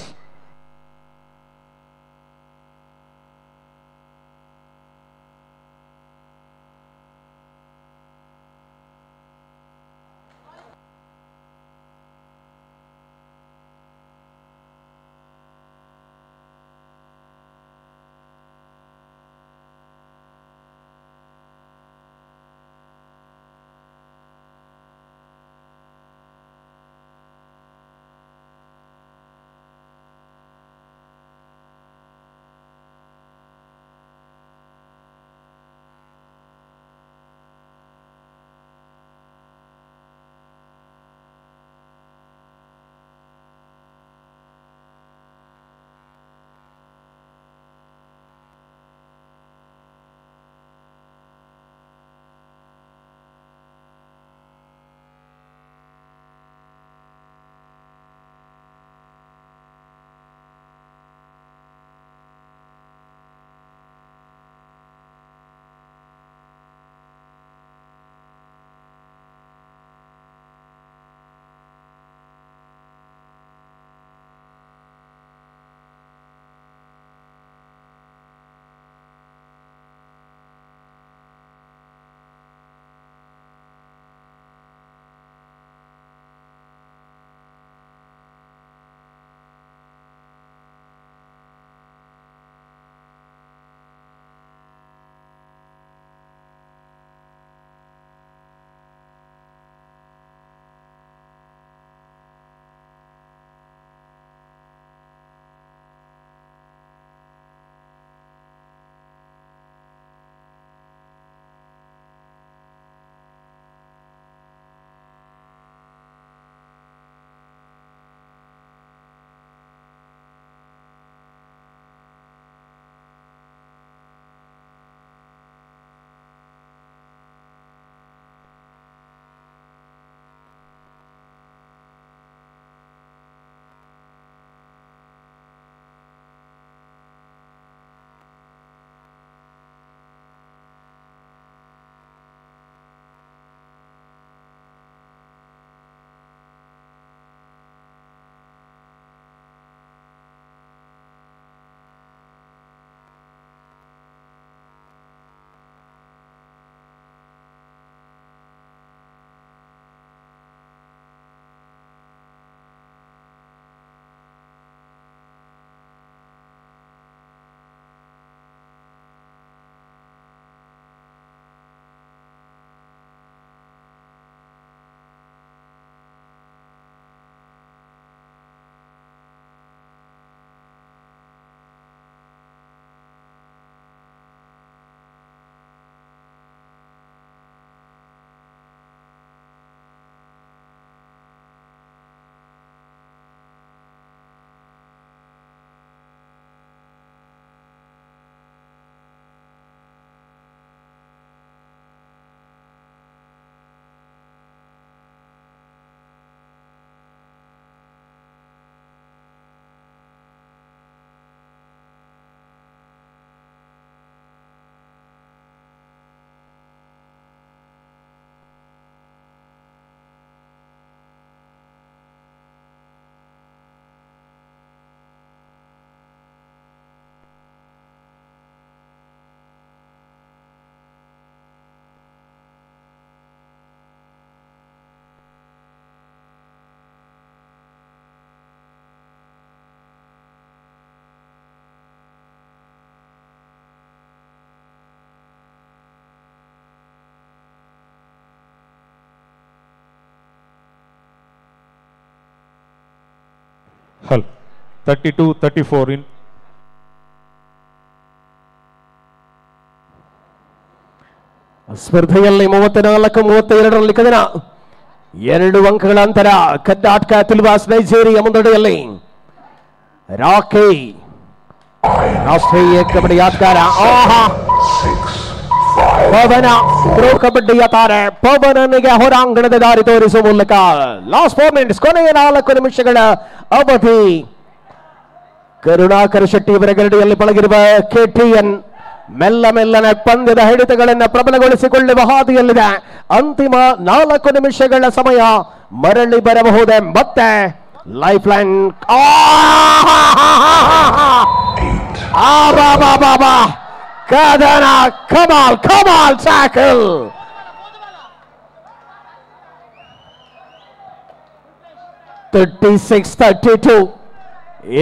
Hull 32-34 in ಸ್ಪರ್ಧೆಯಲ್ಲಿ 34-32ರಲ್ಲಿ ಕದನ 2 ಅಂಕಗಳ ಅಂತರ. Karnataka Tulvas Nigeria ಮುಂದಡೆಯಲ್ಲಿ. Rakhi ರಾಷ್ಟ್ರೀಯ ಕಬಡ್ಡಿ ಆಟಗಾರ. 6, 5, ಪವನ pro ಕಬಡ್ಡಿಯ ತಾರೆ ಪವನನಿಗೆ ಹೊರಾಂಗಣದ ದಾರಿ ತೋರಿಸುವ ಮೂಲಕ ಲಾಸ್ಟ್ 4 ಮಿನಿಟ್ಸ್ ಕೊನೆಯ 4 ನಿಮಿಷಗಳ ಅವಧಿ. ಕರುಣಾಕರ ಶೆಟ್ಟಿ ಇವರ ಗರಡಿಯಲ್ಲಿ ಪಳಗಿರುವ ಕೆಟಿಎನ್ ಮೆಲ್ಲನೆ ಪಂದ್ಯದ ಹಿಡಿತಗಳನ್ನು ಪ್ರಬಲಗೊಳಿಸಿಕೊಳ್ಳುವ ಹಾದಿಯಲ್ಲಿದೆ. ಅಂತಿಮ 4 ನಿಮಿಷಗಳ ಸಮಯ ಮರಳಿ ಬರಬಹುದೇ ಮತ್ತೆ ಲೈಫ್ ಲೈನ್. ಕದನ ಕಮಾಲ್ ಟ್ಯಾಕಲ್. $36-32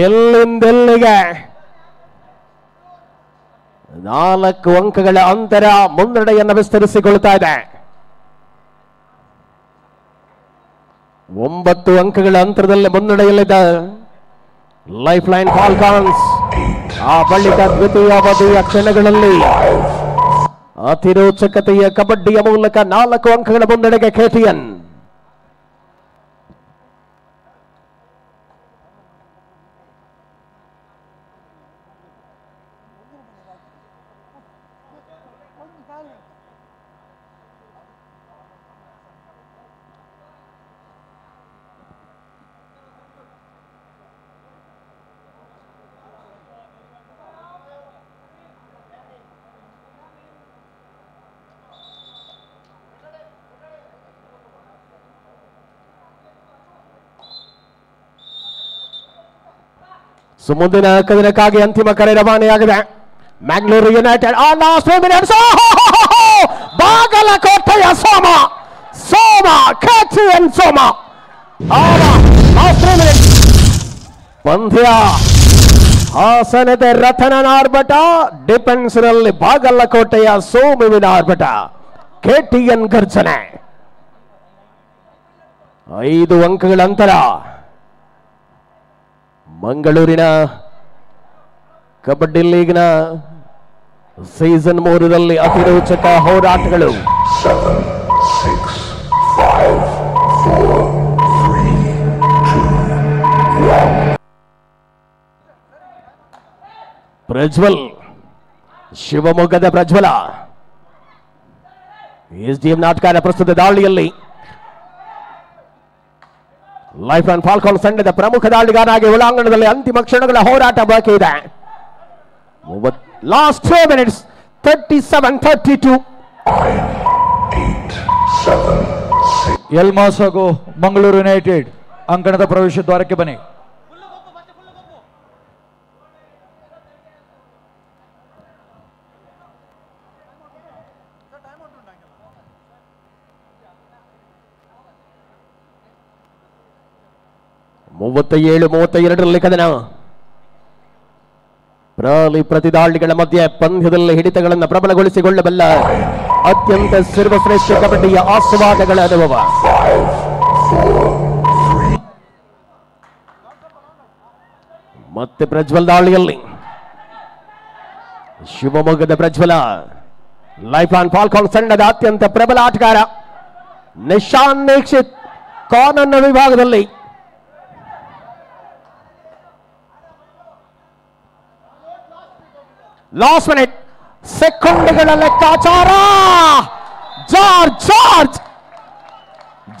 ಎಲ್ಲಿಂದೆಲ್ಲಿಗೆ 4 ಅಂಕಗಳ ಅಂತರ ಮುನ್ನಡೆಯನ್ನು ವಿಸ್ತರಿಸಿಕೊಳ್ತಾ ಇದೆ. 9 ಅಂಕಗಳ ಅಂತರದಲ್ಲಿ ಮುನ್ನಡೆಯಲ್ಲಿದೆ ಲೈಫ್ ಲೈನ್ ಫಾಲ್ಕಾನ್ಸ್. ಆ ಬಳಿಕ ದ್ವಿತೀಯ ಅವಧಿಯ ಕ್ಷಣಗಳಲ್ಲಿ ಅತಿರೋಚಕತೆಯ ಕಬಡ್ಡಿಯ ಮೂಲಕ 4 ಅಂಕಗಳ ಮುನ್ನಡೆಗೆ ಕೆಟಿಎನ್. ಮುಂದಿನ ಕದನಕ್ಕಾಗಿ ಅಂತಿಮ ಕರೆ ರವಾನೆಯಾಗಿದೆ. ಮ್ಯಾಂಗ್ಳೂರು ಯುನೈಟೆಡ್ ಬಾಗಲಕೋಟೆಯ ಸೋಮ ಕೆಟಿಎನ್ ಪಂದ್ಯ. ಹಾಸನದ ರಥನನ ಆರ್ಭಟ, ಡಿಫೆನ್ಸ್ ನಲ್ಲಿ ಬಾಗಲಕೋಟೆಯ ಸೋಮುವಿನ ಆರ್ಭಟ. ಕೆಟಿಎನ್ ಗರ್ಜನೆ 5 ಅಂಕಗಳ ಅಂತರ. ಮಂಗಳೂರಿನ ಕಬಡ್ಡಿ ಲೀಗ್ನ ಸೀಸನ್ 3ರಲ್ಲಿ ಅತಿರೋಚಕ ಹೋರಾಟಗಳು. 7, 6, 5, 4, 3, 2, 1. ಪ್ರಜ್ವಲ್, ಶಿವಮೊಗ್ಗದ ಪ್ರಜ್ವಲ ಎಸ್ಡಿಎಂ ನಾಟಕದ ಪ್ರಸ್ತುತ ದಾಳಿಯಲ್ಲಿ ಲೈಫ್ ಲೈನ್ ಫಾಲ್ಕಾನ್ಸ್ ತಂಡದ ಪ್ರಮುಖ ದಾಳಿಗಾರನಾಗಿ ಒಳಾಂಗಣದಲ್ಲಿ ಅಂತಿಮ ಕ್ಷಣಗಳ ಹೋರಾಟ ಬಾಕಿ ಇದೆ. Last 2 minutes 37-32. 9, 8, 7, 6. ಎಲ್ಮಾಸ್ ಹಾಗೂ ಮಂಗಳೂರು ಯುನೈಟೆಡ್ ಅಂಕಣದ ಪ್ರವೇಶ ದ್ವಾರಕ್ಕೆ ಬನ್ನಿ. ಮೂವತ್ತೇಳು 32 ಕದನ. ಪ್ರತಿದಾಳಿಗಳ ಮಧ್ಯೆ ಪಂದ್ಯದಲ್ಲಿ ಹಿಡಿತಗಳನ್ನು ಪ್ರಬಲಗೊಳಿಸಿಕೊಳ್ಳಬಲ್ಲ ಅತ್ಯಂತ ಸರ್ವಶ್ರೇಷ್ಠ ಕಬಡ್ಡಿಯ ಆಸ್ವಾದಗಳ ಅನುಭವ. ಮತ್ತೆ ಪ್ರಜ್ವಲ್ ದಾಳಿಯಲ್ಲಿ ಶಿವಮೊಗ್ಗದ ಪ್ರಜ್ವಲ ಲೈಫ್ ಲೈನ್ ಫಾಲ್ಕಾನ್ಸ್ ತಂಡದ ಅತ್ಯಂತ ಪ್ರಬಲ ಆಟಗಾರ ನಿಶಾನ್ ದೀಕ್ಷಿತ್ ಕಾರ್ನರ್ ವಿಭಾಗದಲ್ಲಿ ಲಾಸ್ಟ್ ಮಿನಿಟ್ ಸೆಕೆಂಡ್ಗಳ ಲೆಕ್ಕಾಚಾರ.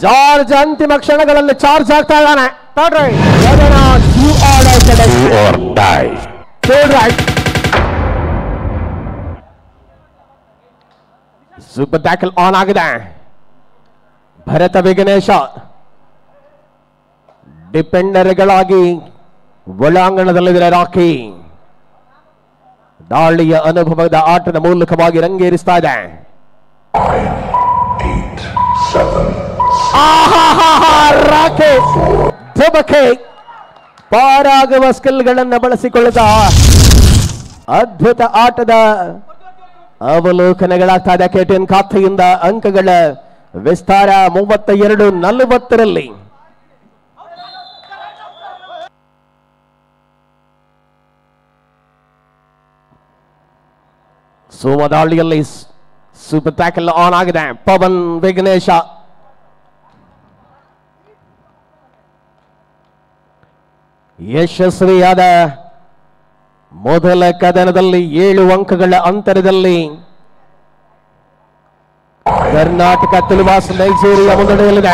ಜಾರ್ಜ್ ಅಂತಿಮ ಕ್ಷಣಗಳಲ್ಲಿ ಚಾರ್ಜ್ ಆಗ್ತಾ ಇದ್ದಾನೆ. ಸೂಪರ್ ಟ್ಯಾಕಲ್ ಆನ್ ಆಗಿದೆ. ಭರತ ವಿಘ್ನೇಶ ಡಿಫೆಂಡರ್ಗಳಾಗಿ ಒಳಾಂಗಣದಲ್ಲಿದ್ದಾರೆ. ರಾಕಿ ದಾಳಿಯ ಅನುಭವದ ಆಟದ ಮೂಲಕವಾಗಿ ರಂಗೇರಿಸ್ತಾ ಇದೆ. 9, 8, 7, ರಾಕಿ ಧುಬಕೆ ಪಾರಾಗುವ ಸ್ಕಿಲ್ಗಳನ್ನು ಬಳಸಿಕೊಳ್ಳುತ್ತಾ ಅದ್ಭುತ ಆಟದ ಅವಲೋಕನಗಳಾಗ್ತಾ ಇದೆ. ಕೆಟಿಎನ್ ಖಾತೆಯಿಂದ ಅಂಕಗಳ ವಿಸ್ತಾರ 32-40. ಸೋಮ ದಾಳಿಯಲ್ಲಿ ಸೂಪರ್ ಟ್ಯಾಕಲ್ ಆನ್ ಆಗಿದೆ. ಪವನ್ ವಿಘ್ನೇಶ ಯಶಸ್ವಿಯಾದ ಮೊದಲ ಕದನದಲ್ಲಿ 7 ಅಂಕಗಳ ಅಂತರದಲ್ಲಿ ಕರ್ನಾಟಕ ತುಳುವಾಸ್ ನೈಜೀರಿಯಾ ಮುನ್ನಡೆಯಲ್ಲಿದೆ.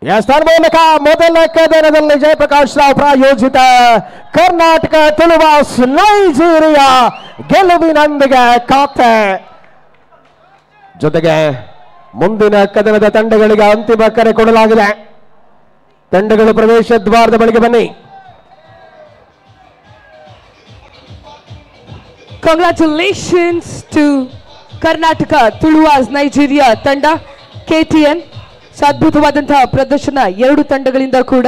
6-5-4. ಮೂಲಕ ಮೊದಲ ಕದನದಲ್ಲಿ ಜಯಪ್ರಕಾಶ್ ರಾವ್ ಪ್ರಾಯೋಜಿತ ಕರ್ನಾಟಕ ತುಳುವಾಸ್ ನೈಜೀರಿಯಾ ಗೆಲುವಿನೊಂದಿಗೆ ಖಾತೆ. ಜೊತೆಗೆ ಮುಂದಿನ ಕದನದ ತಂಡಗಳಿಗೆ ಅಂತಿಮ ಕರೆ ಕೊಡಲಾಗಿದೆ. ತಂಡಗಳು ಪ್ರವೇಶ ದ್ವಾರದ ಬಳಿಗೆ ಬನ್ನಿ. Congratulations to Karnataka Tuluvas Nigeria ತಂಡ KTN. ಅದ್ಭುತವಾದಂತಹ ಪ್ರದರ್ಶನ ಎರಡು ತಂಡಗಳಿಂದ ಕೂಡ.